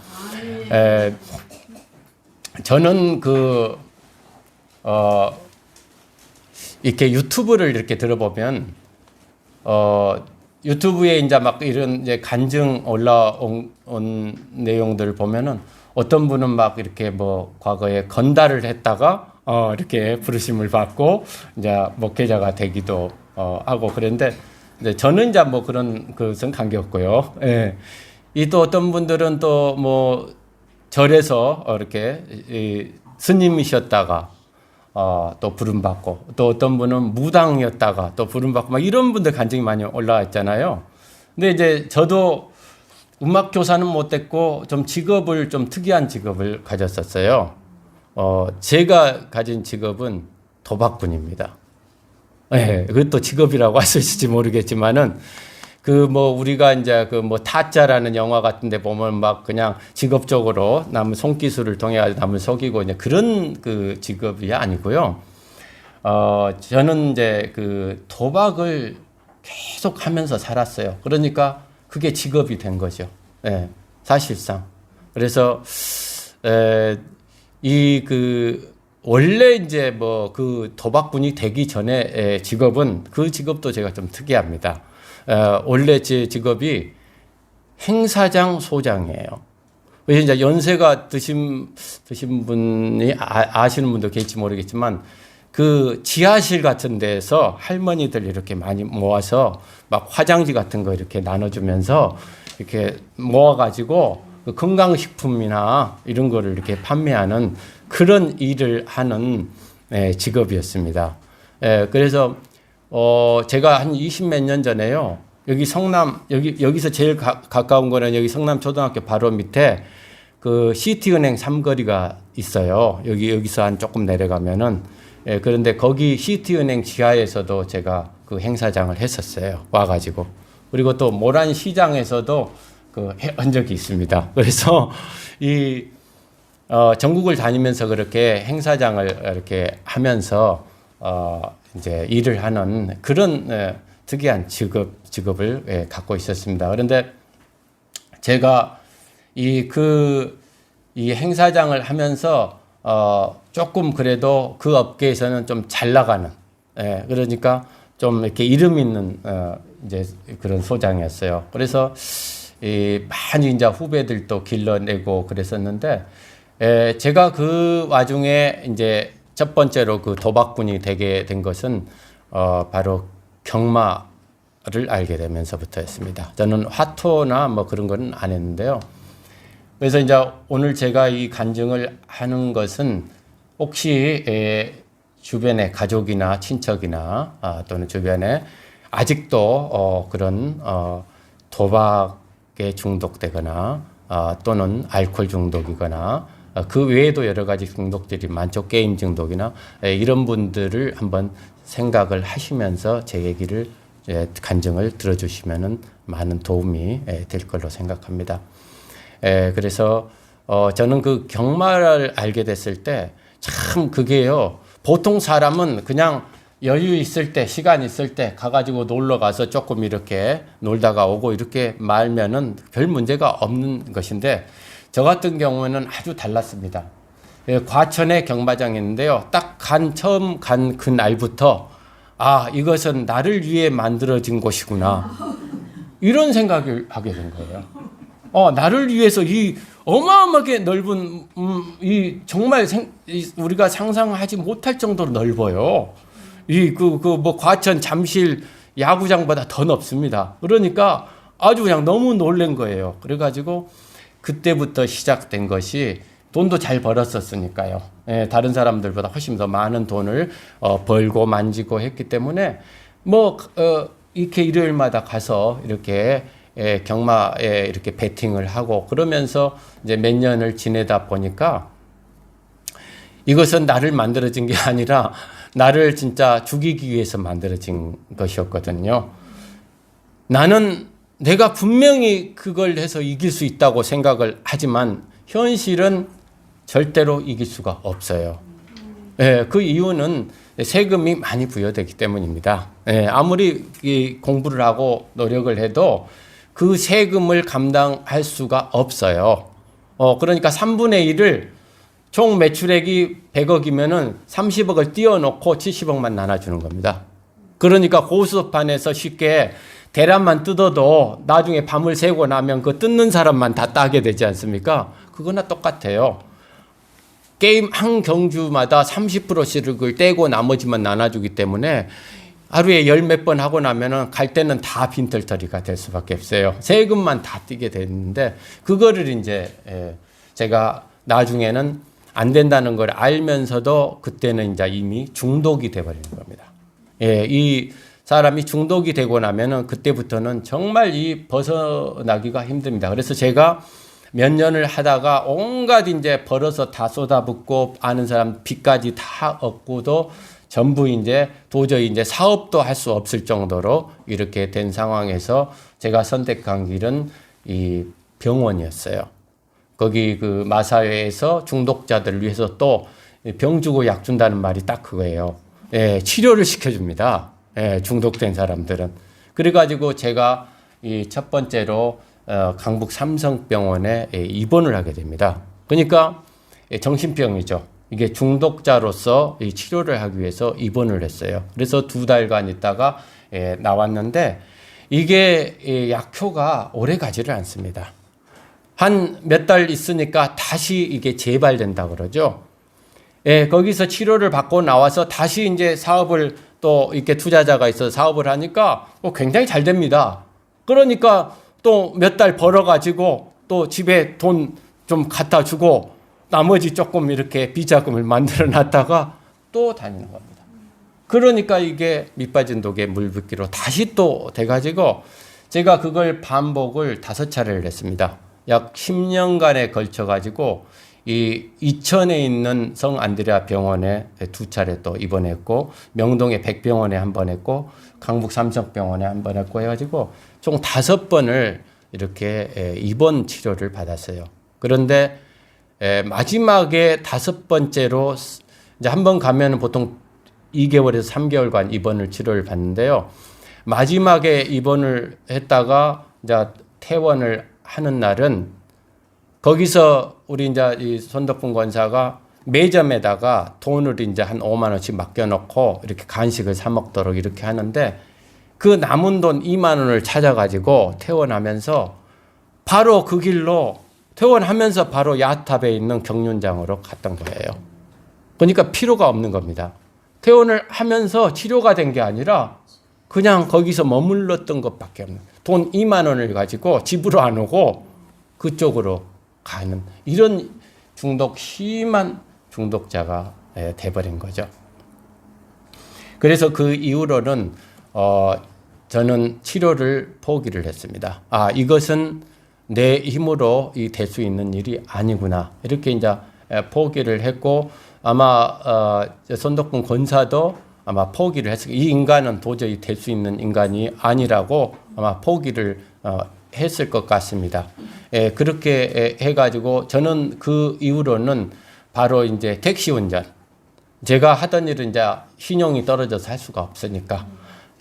저는 이렇게 유튜브를 이렇게 들어보면 유튜브에 이제 막 이런 이제 간증 올라온 내용들 보면은 어떤 분은 막 이렇게 뭐 과거에 건달을 했다가 이렇게 부르심을 받고 이제 목회자가 되기도 하고 그런데 저는 이제 뭐 그런 것은 관계없고요. 예. 이 또 어떤 분들은 또 뭐 절에서 이렇게 스님이셨다가 또 부름 받고 또 어떤 분은 무당이었다가 또 부름 받고 막 이런 분들 간증이 많이 올라와 있잖아요. 근데 이제 저도 음악 교사는 못됐고 좀 직업을 좀 특이한 직업을 가졌었어요. 제가 가진 직업은 도박꾼입니다. 예, 그것도 직업이라고 할 수 있을지 모르겠지만은 그 뭐 우리가 이제 그 뭐 타짜라는 영화 같은데 보면 막 그냥 직업적으로 남의 손기술을 통해 남을 속이고 이제 그런 그 직업이 아니고요. 저는 이제 그 도박을 계속 하면서 살았어요. 그러니까 그게 직업이 된 거죠. 예, 사실상. 그래서 원래 이제 뭐 그 도박꾼이 되기 전에 직업은 그 직업도 제가 좀 특이합니다. 원래 제 직업이 행사장 소장이에요. 그래서 이제 연세가 드신 분이 아시는 분도 계실지 모르겠지만 그 지하실 같은 데서 할머니들 이렇게 많이 모아서 막 화장지 같은 거 이렇게 나눠주면서 이렇게 모아가지고 그 건강식품이나 이런 거를 이렇게 판매하는 그런 일을 하는 직업이었습니다. 그래서 제가 한 20몇 년 전에요. 여기 성남 여기서 제일 가까운 거는 여기 성남 초등학교 바로 밑에 그 시티은행 삼거리가 있어요. 여기서 한 조금 내려가면은 그런데 거기 시티은행 지하에서도 제가 그 행사장을 했었어요. 와가지고. 그리고 또 모란시장에서도 한 적이 있습니다. 그래서 전국을 다니면서 그렇게 행사장을 이렇게 하면서 이제 일을 하는 그런 특이한 직업을 갖고 있었습니다. 그런데 제가 이 행사장을 하면서 조금 그래도 그 업계에서는 좀 잘 나가는, 그러니까 좀 이렇게 이름 있는 이제 그런 소장이었어요. 그래서 많이 이제 후배들도 길러내고 그랬었는데, 제가 그 와중에 이제 첫 번째로 그 도박꾼이 되게 된 것은 바로 경마를 알게 되면서부터였습니다. 저는 화토나 뭐 그런 건 안 했는데요. 그래서 이제 오늘 제가 이 간증을 하는 것은 혹시 주변의 가족이나 친척이나 또는 주변에 아직도 그런 도박에 중독되거나 또는 알코올 중독이거나 그 외에도 여러 가지 중독들이 많죠. 게임 중독이나 이런 분들을 한번 생각을 하시면서 제 얘기를 간증을 들어주시면은 많은 도움이 될 걸로 생각합니다. 그래서 저는 그 경마를 알게 됐을 때 참 그게요. 보통 사람은 그냥 여유 있을 때, 시간 있을 때 가가지고 놀러 가서 조금 이렇게 놀다가 오고 이렇게 말면은 별 문제가 없는 것인데 저 같은 경우에는 아주 달랐습니다. 과천에 경마장이 있는데요. 딱 처음 간 그 날부터 이것은 나를 위해 만들어진 곳이구나. 이런 생각을 하게 된 거예요. 나를 위해서 이 어마어마하게 넓은 이 정말 우리가 상상하지 못할 정도로 넓어요. 뭐 과천 잠실 야구장보다 더 넓습니다. 그러니까 아주 그냥 너무 놀란 거예요. 그래가지고 그때부터 시작된 것이 돈도 잘 벌었었으니까요. 다른 사람들보다 훨씬 더 많은 돈을 벌고 만지고 했기 때문에 이렇게 일요일마다 가서 이렇게 경마에 이렇게 베팅을 하고 그러면서 이제 몇 년을 지내다 보니까 이것은 나를 만들어진 게 아니라 나를 진짜 죽이기 위해서 만들어진 것이었거든요. 나는 내가 분명히 그걸 해서 이길 수 있다고 생각을 하지만 현실은 절대로 이길 수가 없어요. 그 이유는 세금이 많이 부여되기 때문입니다. 아무리 공부를 하고 노력을 해도 그 세금을 감당할 수가 없어요. 그러니까 3분의 1을 총 매출액이 100억이면은 30억을 띄워놓고 70억만 나눠주는 겁니다. 그러니까 고스톱판에서 쉽게 계란만 뜯어도 나중에 밤을 새고 나면 그 뜯는 사람만 다 따게 되지 않습니까? 그거나 똑같아요. 게임 한 경주마다 30%씩을 떼고 나머지만 나눠주기 때문에 하루에 열 몇 번 하고 나면은 갈 때는 다 빈털터리가 될 수밖에 없어요. 세금만 다 떼게 되는데 그거를 이제 제가 나중에는 안 된다는 걸 알면서도 그때는 이제 이미 중독이 돼버리는 겁니다. 이 사람이 중독이 되고 나면은 그때부터는 정말 벗어나기가 힘듭니다. 그래서 제가 몇 년을 하다가 온갖 이제 벌어서 다 쏟아붓고 아는 사람 빚까지 다 얻고도 전부 이제 도저히 이제 사업도 할 수 없을 정도로 이렇게 된 상황에서 제가 선택한 길은 이 병원이었어요. 거기 그 마사회에서 중독자들을 위해서 또 병 주고 약 준다는 말이 딱 그거예요. 치료를 시켜줍니다. 중독된 사람들은. 그래가지고 제가 이 첫 번째로 강북 삼성병원에 입원을 하게 됩니다. 그러니까 정신병이죠. 이게 중독자로서 이 치료를 하기 위해서 입원을 했어요. 그래서 2달간 있다가 나왔는데 이게 약효가 오래 가지를 않습니다. 한 몇 달 있으니까 다시 이게 재발된다 그러죠. 거기서 치료를 받고 나와서 다시 이제 사업을 또 이렇게 투자자가 있어서 사업을 하니까 굉장히 잘 됩니다. 그러니까 또 몇 달 벌어가지고 또 집에 돈 좀 갖다 주고 나머지 조금 이렇게 비자금을 만들어 놨다가 또 다니는 겁니다. 그러니까 이게 밑빠진 독에 물 붓기로 다시 또 돼가지고 제가 그걸 반복을 5차례를 했습니다. 약 10년간에 걸쳐가지고 이 이천에 있는 성 안드레아 병원에 2차례 또 입원했고 명동의 백병원에 한 번 했고 강북 삼성병원에 한 번 했고 해가지고 총 5번을 이렇게 입원 치료를 받았어요. 그런데 마지막에 5번째로 이제 한 번 가면 보통 2개월에서 3개월간 입원을 치료를 받는데요. 마지막에 입원을 했다가 이제 퇴원을 하는 날은 거기서 우리 이제 이 손덕분 권사가 매점에다가 돈을 이제 한 5만 원씩 맡겨놓고 이렇게 간식을 사 먹도록 이렇게 하는데 그 남은 돈 2만 원을 찾아가지고 퇴원하면서 바로 그 길로 퇴원하면서 바로 야탑에 있는 경륜장으로 갔던 거예요. 그러니까 필요가 없는 겁니다. 퇴원을 하면서 치료가 된 게 아니라 그냥 거기서 머물렀던 것밖에 없는, 돈 2만 원을 가지고 집으로 안 오고 그쪽으로 가는 이런 심한 중독자가 돼버린 거죠. 그래서 그 이후로는 저는 치료를 포기를 했습니다. 이것은 내 힘으로 될 수 있는 일이 아니구나. 이렇게 이제 포기를 했고, 아마 손덕분 권사도 아마 포기를 했을, 이 인간은 도저히 될 수 있는 인간이 아니라고 아마 포기를 했을 것 같습니다. 그렇게 해가지고 저는 그 이후로는 바로 이제 택시 운전. 제가 하던 일은 이제 신용이 떨어져서 할 수가 없으니까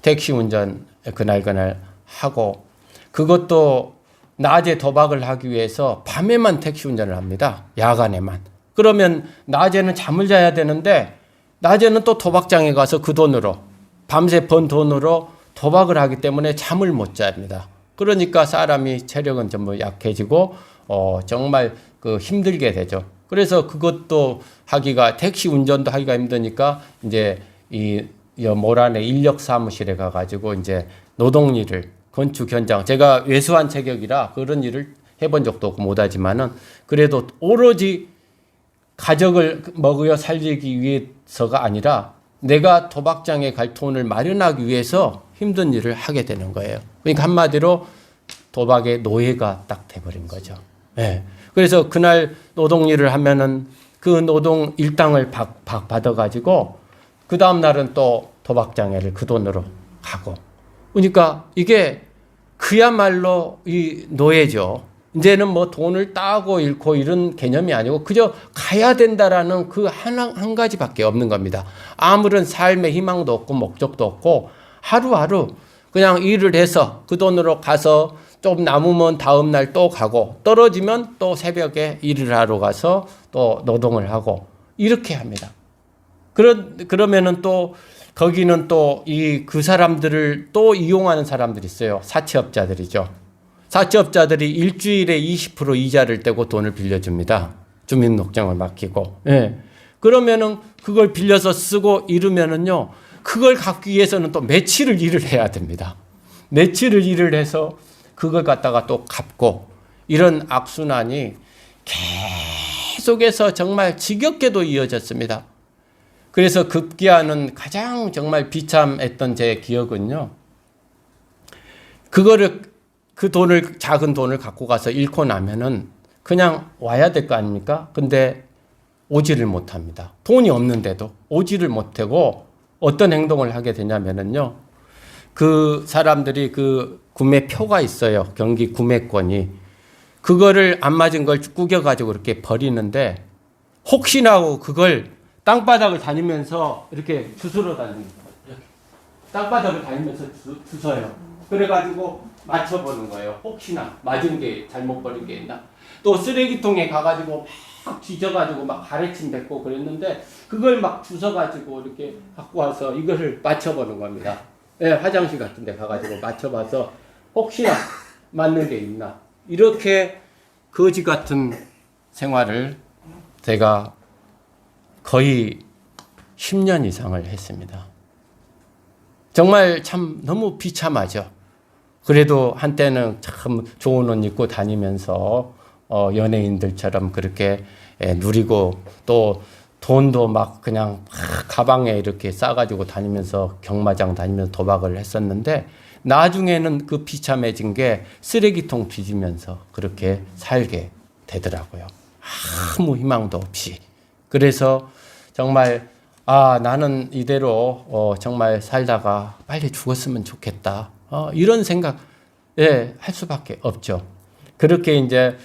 택시 운전 그날 하고, 그것도 낮에 도박을 하기 위해서 밤에만 택시 운전을 합니다. 야간에만. 그러면 낮에는 잠을 자야 되는데 낮에는 또 도박장에 가서 그 돈으로, 밤새 번 돈으로 도박을 하기 때문에 잠을 못 잡니다. 그러니까 사람이 체력은 전부 약해지고 정말 힘들게 되죠. 그래서 그것도 택시 운전도 하기가 힘드니까 이제 이 모란에 인력 사무실에 가가지고 이제 노동 일을, 건축 현장, 제가 외수한 체격이라 그런 일을 해본 적도 없고 못하지만은 그래도 오로지 가족을 먹여 살리기 위해서가 아니라 내가 도박장에 갈 돈을 마련하기 위해서 힘든 일을 하게 되는 거예요. 그러니까 한마디로 도박의 노예가 딱 돼버린 거죠. 네. 그래서 그날 노동 일을 하면은 그 노동 일당을 받아가지고 그 다음 날은 또 도박장에를 그 돈으로 가고. 그러니까 이게 그야말로 이 노예죠. 이제는 뭐 돈을 따고 잃고 이런 개념이 아니고 그저 가야 된다라는 그 한 가지밖에 없는 겁니다. 아무런 삶의 희망도 없고 목적도 없고 하루하루 그냥 일을 해서 그 돈으로 가서 좀 남으면 다음 날 또 가고, 떨어지면 또 새벽에 일을 하러 가서 또 노동을 하고 이렇게 합니다. 그러면은 또 거기는 또 그 사람들을 또 이용하는 사람들이 있어요. 사채업자들이죠. 사채업자들이 일주일에 20% 이자를 떼고 돈을 빌려줍니다. 주민등록증을 맡기고. 예. 그러면은 그걸 빌려서 쓰고 이러면은요, 그걸 갚기 위해서는 또 며칠을 일을 해야 됩니다. 며칠을 일을 해서 그걸 갖다가 또 갚고, 이런 악순환이 계속해서 정말 지겹게도 이어졌습니다. 그래서 급기야는 가장 정말 비참했던 제 기억은요, 그 돈을, 작은 돈을 갖고 가서 잃고 나면은 그냥 와야 될 거 아닙니까? 근데 오지를 못합니다. 돈이 없는데도 오지를 못하고 어떤 행동을 하게 되냐면은요, 그 사람들이 그 구매표가 있어요. 경기 구매권이. 그거를 안 맞은 걸 구겨가지고 이렇게 버리는데, 혹시나 하고 그걸 땅바닥을 다니면서 이렇게 주스러 다닙니다. 이렇게. 땅바닥을 다니면서 주서요. 그래가지고 맞춰보는 거예요. 혹시나 맞은 게 잘못 버린 게 있나. 또 쓰레기통에 가가지고 막 뒤져가지고 막 가래침 뱉고 그랬는데 그걸 막 주워가지고 이렇게 갖고 와서 이거를 맞춰보는 겁니다. 네, 화장실 같은 데 가가지고 맞춰봐서 혹시나 맞는 게 있나. 이렇게 거지 같은 생활을 제가 거의 10년 이상을 했습니다. 정말 참 너무 비참하죠. 그래도 한때는 참 좋은 옷 입고 다니면서 연예인들처럼 그렇게 누리고, 또 돈도 막 그냥 가방에 이렇게 싸가지고 다니면서 경마장 다니면서 도박을 했었는데, 나중에는 그 비참해진 게 쓰레기통 뒤지면서 그렇게 살게 되더라고요. 아무 희망도 없이. 그래서 정말 나는 이대로 정말 살다가 빨리 죽었으면 좋겠다. 이런 생각 할 수밖에 없죠. 그렇게 이제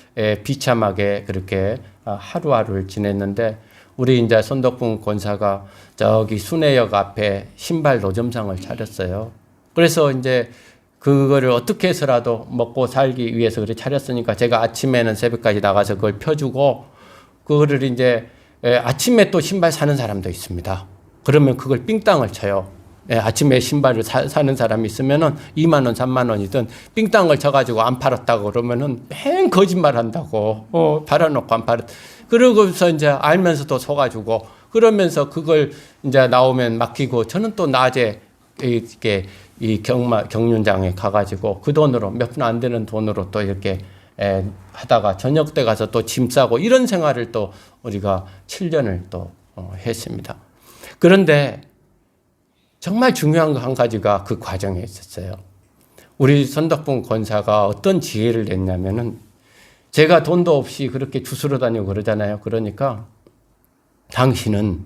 비참하게 그렇게 하루하루를 지냈는데, 우리 이제 손덕분 권사가 저기 순회역 앞에 신발 노점상을 차렸어요. 그래서 이제 그거를 어떻게 해서라도 먹고 살기 위해서 그래 차렸으니까 제가 아침에는 새벽까지 나가서 그걸 펴주고, 그거를 이제 아침에 또 신발 사는 사람도 있습니다. 그러면 그걸 삥땅을 쳐요. 아침에 신발을 사는 사람이 있으면은 2만 원, 3만 원이든 삥땅을 쳐가지고 안 팔았다고 그러면은 거짓말 한다고. 팔아놓고 안 팔았. 그러고서 이제 알면서도 속아주고, 그러면서 그걸 이제 나오면 맡기고 저는 또 낮에 이렇게 이 경륜장에 가가지고 그 돈으로 몇 푼 안 되는 돈으로 또 이렇게 하다가 저녁 때 가서 또 짐 싸고 이런 생활을 또 우리가 7년을 또 했습니다. 그런데 정말 중요한 거 한 가지가 그 과정에 있었어요. 우리 손덕분 권사가 어떤 지혜를 냈냐면은 제가 돈도 없이 그렇게 주스러 다니고 그러잖아요. 그러니까 당신은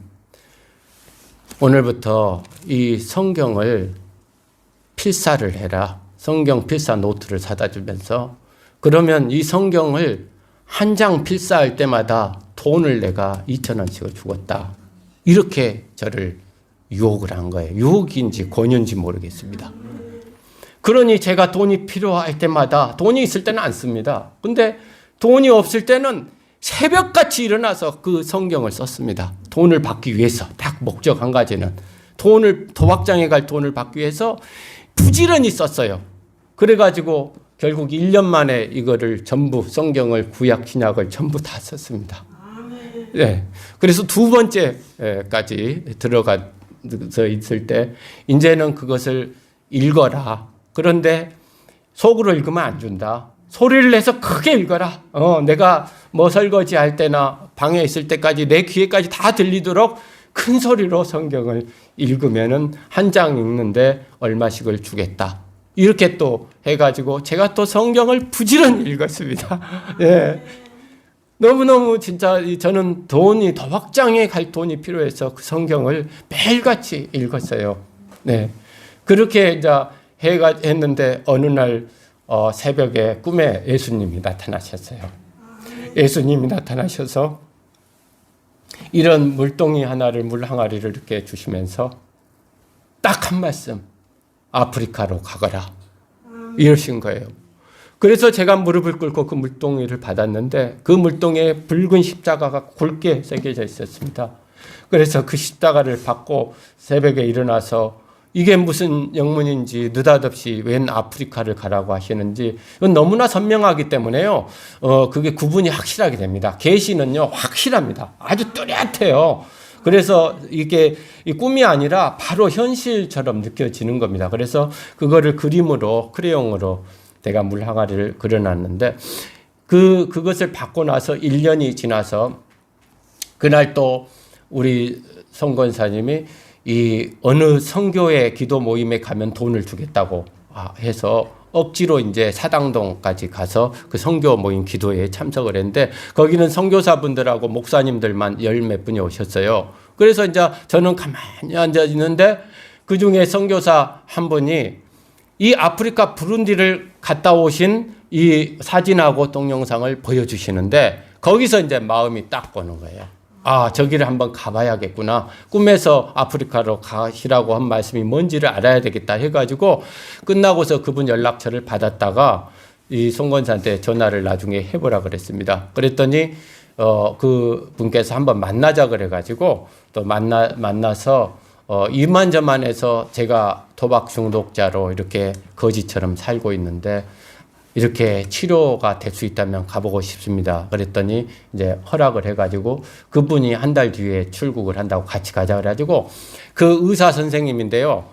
오늘부터 이 성경을 필사를 해라. 성경 필사 노트를 사다 주면서 그러면 이 성경을 한 장 필사할 때마다 돈을 내가 2,000원씩을 주겠다. 이렇게 저를 유혹을 한 거예요. 유혹인지 권유인지 모르겠습니다. 그러니 제가 돈이 필요할 때마다 돈이 있을 때는 안 씁니다. 근데 돈이 없을 때는 새벽같이 일어나서 그 성경을 썼습니다. 돈을 받기 위해서 딱 목적 한 가지는 돈을 도박장에 갈 돈을 받기 위해서 부지런히 썼어요. 그래가지고 결국 1년 만에 이거를 전부 성경을 구약 신약을 전부 다 썼습니다. 네. 그래서 두 번째까지 들어가서 있을 때 이제는 그것을 읽어라. 그런데 속으로 읽으면 안 준다. 소리를 내서 크게 읽어라. 내가 뭐 설거지 할 때나 방에 있을 때까지 내 귀에까지 다 들리도록 큰 소리로 성경을 읽으면은 한 장 읽는데 얼마씩을 주겠다. 이렇게 또 해가지고 제가 또 성경을 부지런히 읽었습니다. 네. 너무너무 진짜 저는 돈이 도박장에 갈 돈이 필요해서 그 성경을 매일같이 읽었어요. 네. 그렇게 이제 했는데 어느 날 새벽에 꿈에 예수님이 나타나셨어요. 예수님이 나타나셔서 이런 물동이 하나를 물 항아리를 이렇게 주시면서 딱 한 말씀 아프리카로 가거라 이러신 거예요. 그래서 제가 무릎을 꿇고 그 물동이를 받았는데 그 물동에 붉은 십자가가 굵게 새겨져 있었습니다. 그래서 그 십자가를 받고 새벽에 일어나서 이게 무슨 영문인지 느닷없이 웬 아프리카를 가라고 하시는지 이건 너무나 선명하기 때문에요. 그게 구분이 확실하게 됩니다. 계시는요 확실합니다. 아주 뚜렷해요. 그래서 이게 꿈이 아니라 바로 현실처럼 느껴지는 겁니다. 그래서 그거를 그림으로 크레용으로 내가 물 항아리를 그려놨는데 그것을 받고 나서 1년이 지나서 그날 또 우리 성권사님이 이 어느 선교회 기도 모임에 가면 돈을 주겠다고 해서 억지로 이제 사당동까지 가서 그 선교 모임 기도회에 참석을 했는데 거기는 선교사분들하고 목사님들만 열 몇 분이 오셨어요. 그래서 이제 저는 가만히 앉아 있는데 그 중에 선교사 한 분이 이 아프리카 부룬디를 갔다 오신 이 사진하고 동영상을 보여주시는데 거기서 이제 마음이 딱 오는 거예요. 저기를 한번 가봐야겠구나. 꿈에서 아프리카로 가시라고 한 말씀이 뭔지를 알아야 되겠다 해가지고 끝나고서 그분 연락처를 받았다가 이 송건사한테 전화를 나중에 해보라 그랬습니다. 그랬더니 그 분께서 한번 만나자 그래가지고 또 만나서 이만저만해서 제가 도박 중독자로 이렇게 거지처럼 살고 있는데 이렇게 치료가 될 수 있다면 가보고 싶습니다. 그랬더니 이제 허락을 해가지고 그분이 한 달 뒤에 출국을 한다고 같이 가자 그래가지고 그 의사 선생님인데요.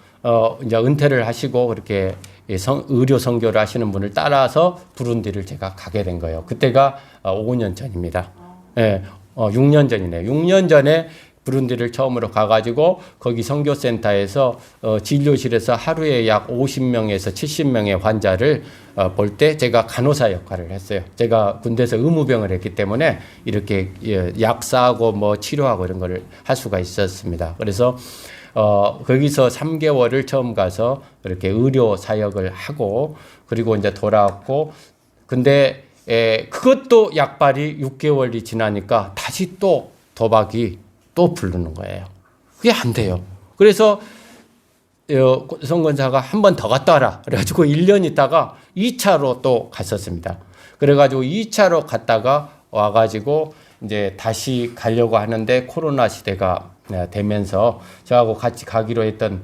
이제 은퇴를 하시고 그렇게 의료 선교를 하시는 분을 따라서 부룬디를 제가 가게 된 거예요. 그때가 5년 전입니다. 네, 6년 전이네요. 6년 전에 부룬디를 처음으로 가가지고 거기 선교센터에서 진료실에서 하루에 약 50명에서 70명의 환자를 볼 때 제가 간호사 역할을 했어요. 제가 군대에서 의무병을 했기 때문에 이렇게 약사하고 뭐 치료하고 이런 거를 할 수가 있었습니다. 그래서 거기서 3개월을 처음 가서 이렇게 의료 사역을 하고 그리고 이제 돌아왔고 근데 그것도 약발이 6개월이 지나니까 다시 또 도박이 또 부르는 거예요. 그게 안 돼요. 그래서 성권사가 한 번 더 갔다 와라. 그래가지고 1년 있다가 2차로 또 갔었습니다. 그래가지고 2차로 갔다가 와가지고 이제 다시 가려고 하는데 코로나 시대가 되면서 저하고 같이 가기로 했던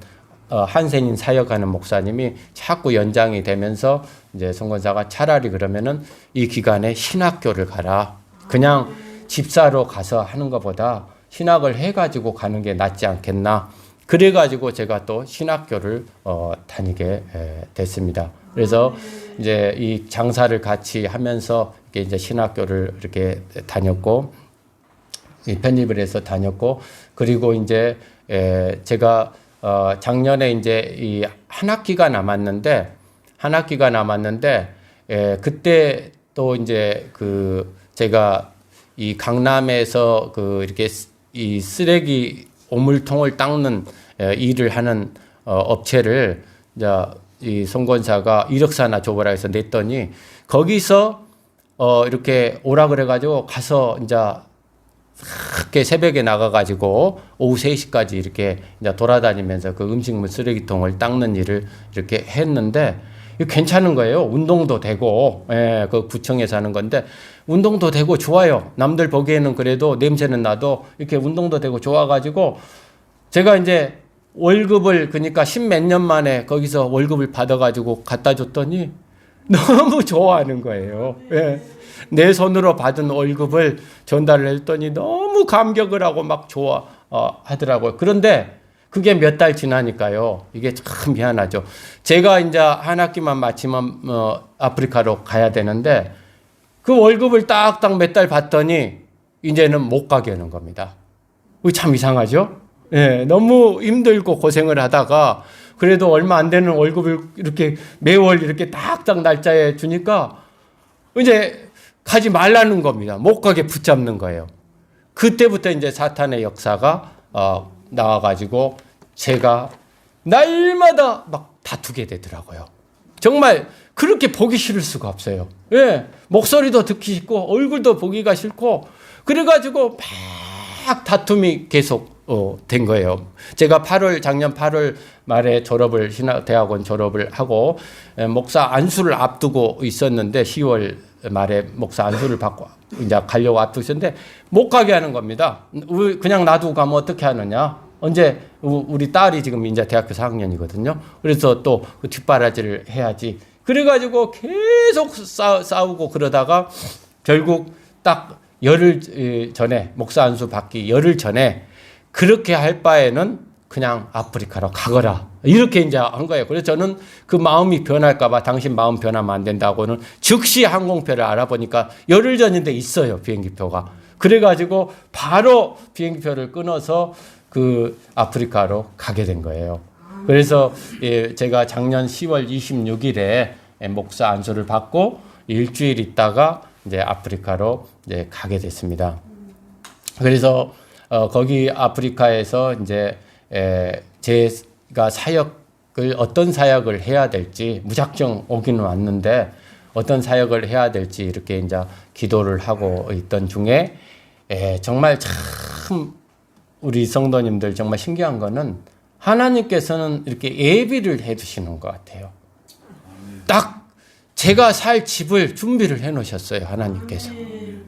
한센인 사역하는 목사님이 자꾸 연장이 되면서 이제 성권사가 차라리 그러면은 이 기간에 신학교를 가라. 그냥 집사로 가서 하는 것보다 신학을 해가지고 가는 게 낫지 않겠나. 그래가지고 제가 또 신학교를 다니게 됐습니다. 그래서 이제 이 장사를 같이 하면서 이렇게 이제 신학교를 이렇게 다녔고, 이 편입을 해서 다녔고, 그리고 이제 제가 작년에 이제 이 한 학기가 남았는데 그때 또 이제 그 제가 이 강남에서 그 이렇게 이 쓰레기 오물통을 닦는 일을 하는 업체를 이제 이 송권사가 이력서 하나 줘보라 해서 냈더니 거기서 이렇게 오라 그래가지고 가서 이제 그렇게 새벽에 나가가지고 오후 3시까지 이렇게 이제 돌아다니면서 그 음식물 쓰레기통을 닦는 일을 이렇게 했는데 괜찮은 거예요. 운동도 되고, 그 구청에서 하는 건데 운동도 되고 좋아요. 남들 보기에는 그래도 냄새는 나도 이렇게 운동도 되고 좋아가지고 제가 이제 월급을 그러니까 10몇 년 만에 거기서 월급을 받아가지고 갖다 줬더니 너무 좋아하는 거예요. 예. 내 손으로 받은 월급을 전달을 했더니 너무 감격을 하고 막 좋아하더라고요. 그런데 그게 몇 달 지나니까요. 이게 참 미안하죠. 제가 이제 한 학기만 마치면 아프리카로 가야 되는데 그 월급을 딱딱 몇 달 받더니 이제는 못 가게 하는 겁니다. 참 이상하죠? 예, 너무 힘들고 고생을 하다가 그래도 얼마 안 되는 월급을 이렇게 매월 이렇게 딱딱 날짜에 주니까 이제 가지 말라는 겁니다. 못 가게 붙잡는 거예요. 그때부터 이제 사탄의 역사가 나와가지고 제가 날마다 막 다투게 되더라고요. 정말 그렇게 보기 싫을 수가 없어요. 예, 목소리도 듣기 싫고 얼굴도 보기가 싫고 그래가지고 막 다툼이 계속 된 거예요. 제가 작년 8월 말에 대학원 졸업을 하고 목사 안수를 앞두고 있었는데 10월 말에 목사 안수를 받고 이제 가려고 앞두고 있었는데 못 가게 하는 겁니다. 그냥 놔두고 가면 어떻게 하느냐. 언제 우리 딸이 지금 이제 대학교 4학년이거든요. 그래서 또 그 뒷바라지를 해야지. 그래가지고 계속 싸우고 그러다가 결국 딱 열흘 전에 목사 안수 받기 열흘 전에 그렇게 할 바에는 그냥 아프리카로 가거라. 이렇게 이제 한 거예요. 그래서 저는 그 마음이 변할까봐 당신 마음 변하면 안 된다고는 즉시 항공표를 알아보니까 열흘 전인데 있어요. 비행기표가. 그래가지고 바로 비행기표를 끊어서 그 아프리카로 가게 된 거예요. 그래서 제가 작년 10월 26일에 목사 안수를 받고 일주일 있다가 이제 아프리카로 이제 가게 됐습니다. 그래서 거기 아프리카에서 이제 제가 어떤 사역을 해야 될지 무작정 오기는 왔는데 어떤 사역을 해야 될지 이렇게 이제 기도를 하고 있던 중에 정말 참 우리 성도님들 정말 신기한 거는 하나님께서는 이렇게 예비를 해두시는 것 같아요. 딱 제가 살 집을 준비를 해 놓으셨어요. 하나님께서.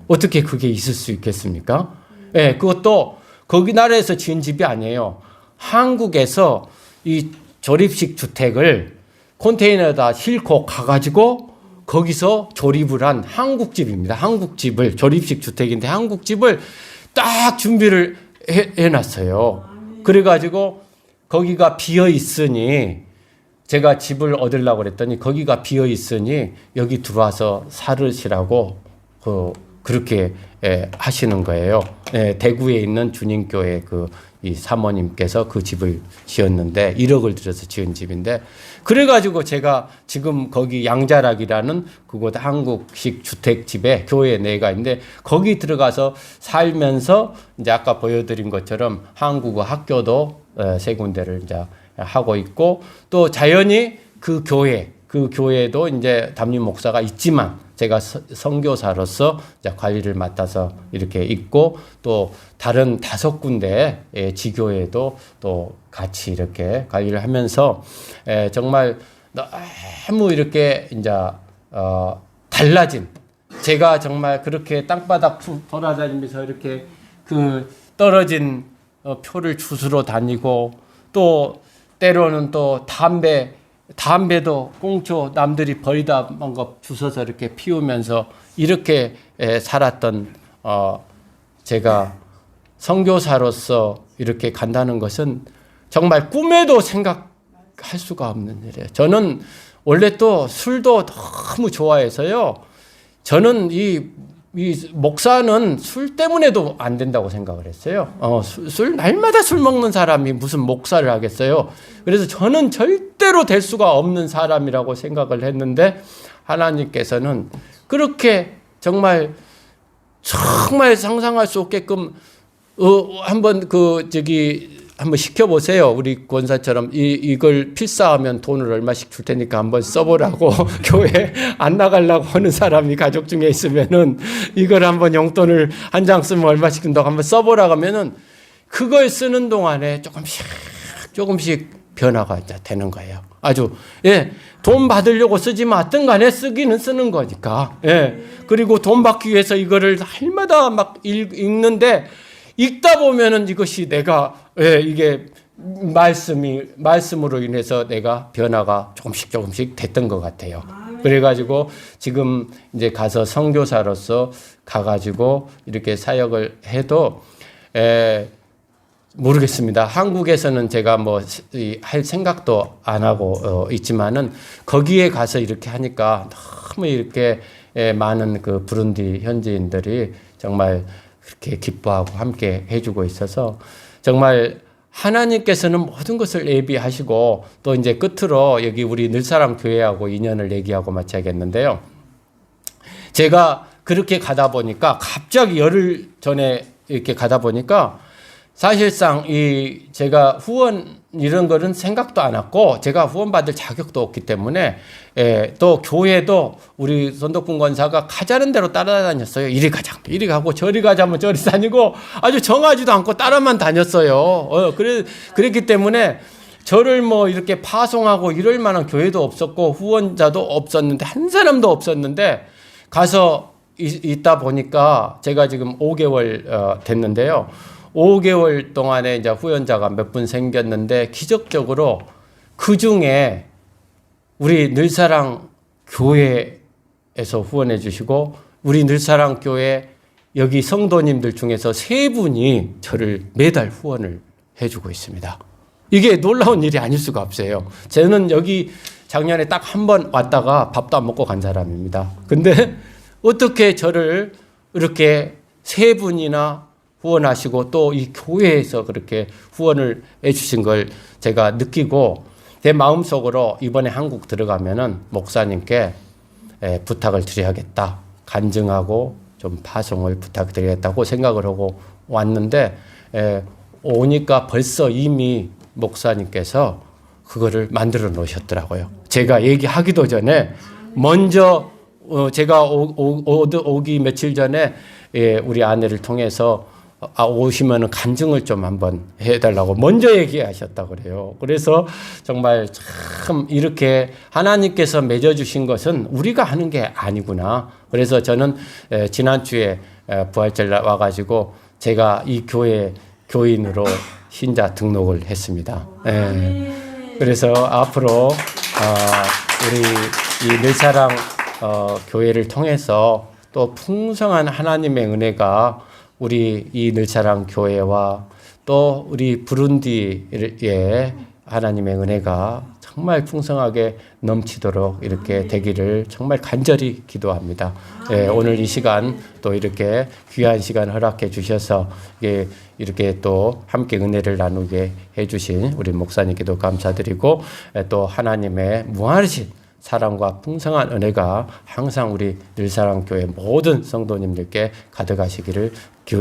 어떻게 그게 있을 수 있겠습니까? 그것도 거기 나라에서 지은 집이 아니에요. 한국에서 이 조립식 주택을 컨테이너에다 싣고 가가지고 거기서 조립을 한 한국집입니다. 한국집을 조립식 주택인데 한국집을 딱 준비를 해놨어요. 그래가지고 거기가 비어 있으니 제가 집을 얻으려고 그랬더니 거기가 비어 있으니 여기 들어와서 살으시라고 그렇게 하시는 거예요. 대구에 있는 주님교회 이 사모님께서 그 집을 지었는데 1억을 들여서 지은 집인데 그래가지고 제가 지금 거기 양자락이라는 그곳 한국식 주택집에 교회 내가 있는데 거기 들어가서 살면서 이제 아까 보여드린 것처럼 한국어 학교도 3군데를 이제 하고 있고 또 자연히 그 교회도 이제 담임 목사가 있지만 제가 선교사로서 이제 관리를 맡아서 이렇게 있고 또 다른 5군데의 지교회도 또 같이 이렇게 관리를 하면서 정말 너무 이렇게 이제 달라진 제가 정말 그렇게 땅바닥 돌아다니면서 이렇게 그 떨어진 표를 주스러 다니고 또 때로는 또 담배도 꽁초 남들이 버리다 만 거 주워서 이렇게 피우면서 이렇게 살았던 제가 선교사로서 이렇게 간다는 것은 정말 꿈에도 생각할 수가 없는 일이에요. 저는 원래 또 술도 너무 좋아해서요. 저는 이 목사는 술 때문에도 안 된다고 생각을 했어요. 날마다 술 먹는 사람이 무슨 목사를 하겠어요. 그래서 저는 절대로 될 수가 없는 사람이라고 생각을 했는데 하나님께서는 그렇게 정말 상상할 수 없게끔 한번 한번 시켜보세요. 우리 권사처럼 이걸 필사하면 돈을 얼마씩 줄 테니까 한번 써보라고 교회 안 나가려고 하는 사람이 가족 중에 있으면은 이걸 한번 용돈을 한 장 쓰면 얼마씩 준다고 한번 써보라고 하면은 그걸 쓰는 동안에 조금씩 변화가 되는 거예요. 아주 돈 받으려고 쓰지 마든 간에 쓰기는 쓰는 거니까. 그리고 돈 받기 위해서 이거를 날마다 막 읽는데 읽다 보면은 이것이 내가 이게 말씀으로 인해서 내가 변화가 조금씩 됐던 것 같아요. 그래가지고 지금 이제 가서 선교사로서 가가지고 이렇게 사역을 해도 모르겠습니다. 한국에서는 제가 뭐 할 생각도 안 하고 있지만은 거기에 가서 이렇게 하니까 너무 이렇게 많은 그 부룬디 현지인들이 정말 그렇게 기뻐하고 함께 해주고 있어서 정말 하나님께서는 모든 것을 예비하시고 또 이제 끝으로 여기 우리 늘사랑 교회하고 인연을 얘기하고 마쳐야겠는데요. 제가 그렇게 가다 보니까 갑자기 열흘 전에 이렇게 가다 보니까 사실상 제가 후원 이런 거는 생각도 안 했고 제가 후원 받을 자격도 없기 때문에 또 교회도 우리 손덕분 권사가 가자는 대로 따라다녔어요. 이리 가고 저리 가자면 저리 다니고 아주 정하지도 않고 따라만 다녔어요. 그랬기 때문에 저를 뭐 이렇게 파송하고 이럴 만한 교회도 없었고 후원자도 없었는데 한 사람도 없었는데 가서 있다 보니까 제가 지금 5개월 됐는데요. 5개월 동안에 이제 후원자가 몇 분 생겼는데 기적적으로 그 중에 우리 늘사랑 교회에서 후원해 주시고 우리 늘사랑 교회 여기 성도님들 중에서 3분이 저를 매달 후원을 해주고 있습니다. 이게 놀라운 일이 아닐 수가 없어요. 저는 여기 작년에 딱 한 번 왔다가 밥도 안 먹고 간 사람입니다. 근데 어떻게 저를 이렇게 3분이나 후원하시고 또 이 교회에서 그렇게 후원을 해주신 걸 제가 느끼고 제 마음속으로 이번에 한국 들어가면은 목사님께 부탁을 드려야겠다. 간증하고 좀 파송을 부탁드리겠다고 생각을 하고 왔는데 오니까 벌써 이미 목사님께서 그거를 만들어 놓으셨더라고요. 제가 얘기하기도 전에 먼저 제가 오기 며칠 전에 우리 아내를 통해서 오시면은 간증을 좀 한번 해달라고 먼저 얘기하셨다고 그래요. 그래서 정말 참 이렇게 하나님께서 맺어주신 것은 우리가 하는 게 아니구나. 그래서 저는 지난주에 부활절 와가지고 제가 이 교회 교인으로 신자 등록을 했습니다. 그래서 앞으로 우리 이 늘사랑 교회를 통해서 또 풍성한 하나님의 은혜가 우리 이 늘사랑 교회와 또 우리 부룬디의 하나님의 은혜가 정말 풍성하게 넘치도록 이렇게 되기를 정말 간절히 기도합니다. 오늘 이 시간 또 이렇게 귀한 시간 허락해 주셔서 이렇게 또 함께 은혜를 나누게 해주신 우리 목사님께도 감사드리고 또 하나님의 무한하신 사랑과 풍성한 은혜가 항상 우리 늘사랑 교회 모든 성도님들께 가득하시기를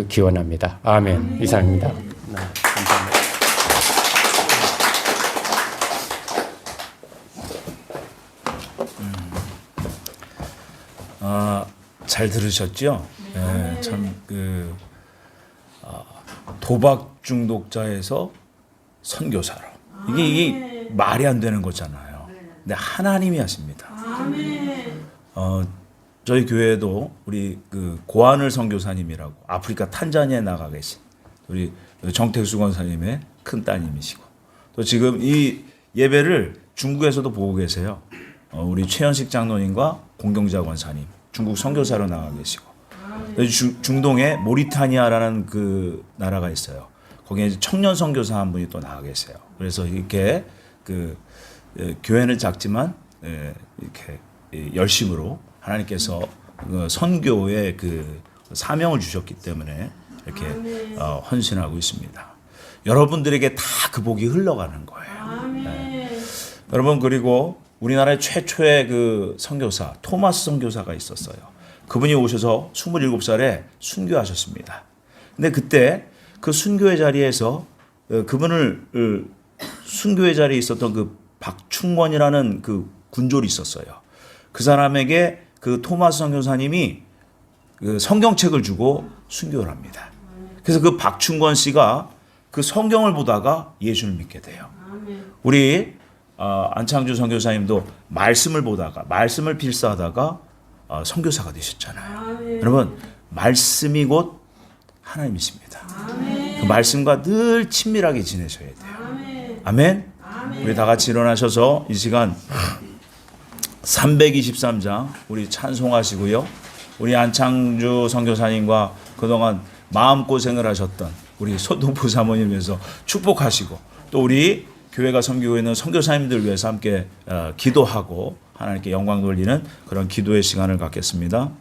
기원합니다. 아멘. 이상입니다. 네, 감사합니다. 잘 들으셨죠? 참 도박 중독자에서 선교사로 이게 말이 안 되는 거잖아요. 근데 하나님이 하십니다. 저희 교회도 우리 고하늘 선교사님이라고 아프리카 탄자니아에 나가 계신 우리 정택수 권사님의 큰 따님이시고 또 지금 이 예배를 중국에서도 보고 계세요. 우리 최현식 장로님과 공경자 권사님 중국 선교사로 나가 계시고 중동에 모리타니아라는 그 나라가 있어요. 거기에 이제 청년 선교사 한 분이 또 나와 계세요. 그래서 이렇게 그 교회는 작지만 이렇게 열심으로 하나님께서 그 선교의 그 사명을 주셨기 때문에 이렇게 헌신하고 있습니다. 여러분들에게 다 그 복이 흘러가는 거예요. 네. 여러분, 그리고 우리나라의 최초의 그 선교사 토마스 선교사가 있었어요. 그분이 오셔서 27살에 순교하셨습니다. 근데 그때 그 순교의 자리에서 그분을 순교의 자리에 있었던 그 박충권이라는 그 군졸이 있었어요. 그 사람에게 그 토마스 선교사님이 그 성경책을 주고 순교를 합니다. 그래서 그 박충권 씨가 그 성경을 보다가 예수를 믿게 돼요. 우리 안창주 선교사님도 말씀을 보다가 말씀을 필사하다가 선교사가 되셨잖아요. 여러분, 말씀이 곧 하나님이십니다. 그 말씀과 늘 친밀하게 지내셔야 돼요. 아멘. 우리 다 같이 일어나셔서 이 시간 323장 우리 찬송하시고요. 우리 안창주 선교사님과 그동안 마음고생을 하셨던 우리 소동포 사모님 위해서 축복하시고, 또 우리 교회가 섬기고 있는 선교사님들 위해서 함께 기도하고 하나님께 영광 돌리는 그런 기도의 시간을 갖겠습니다.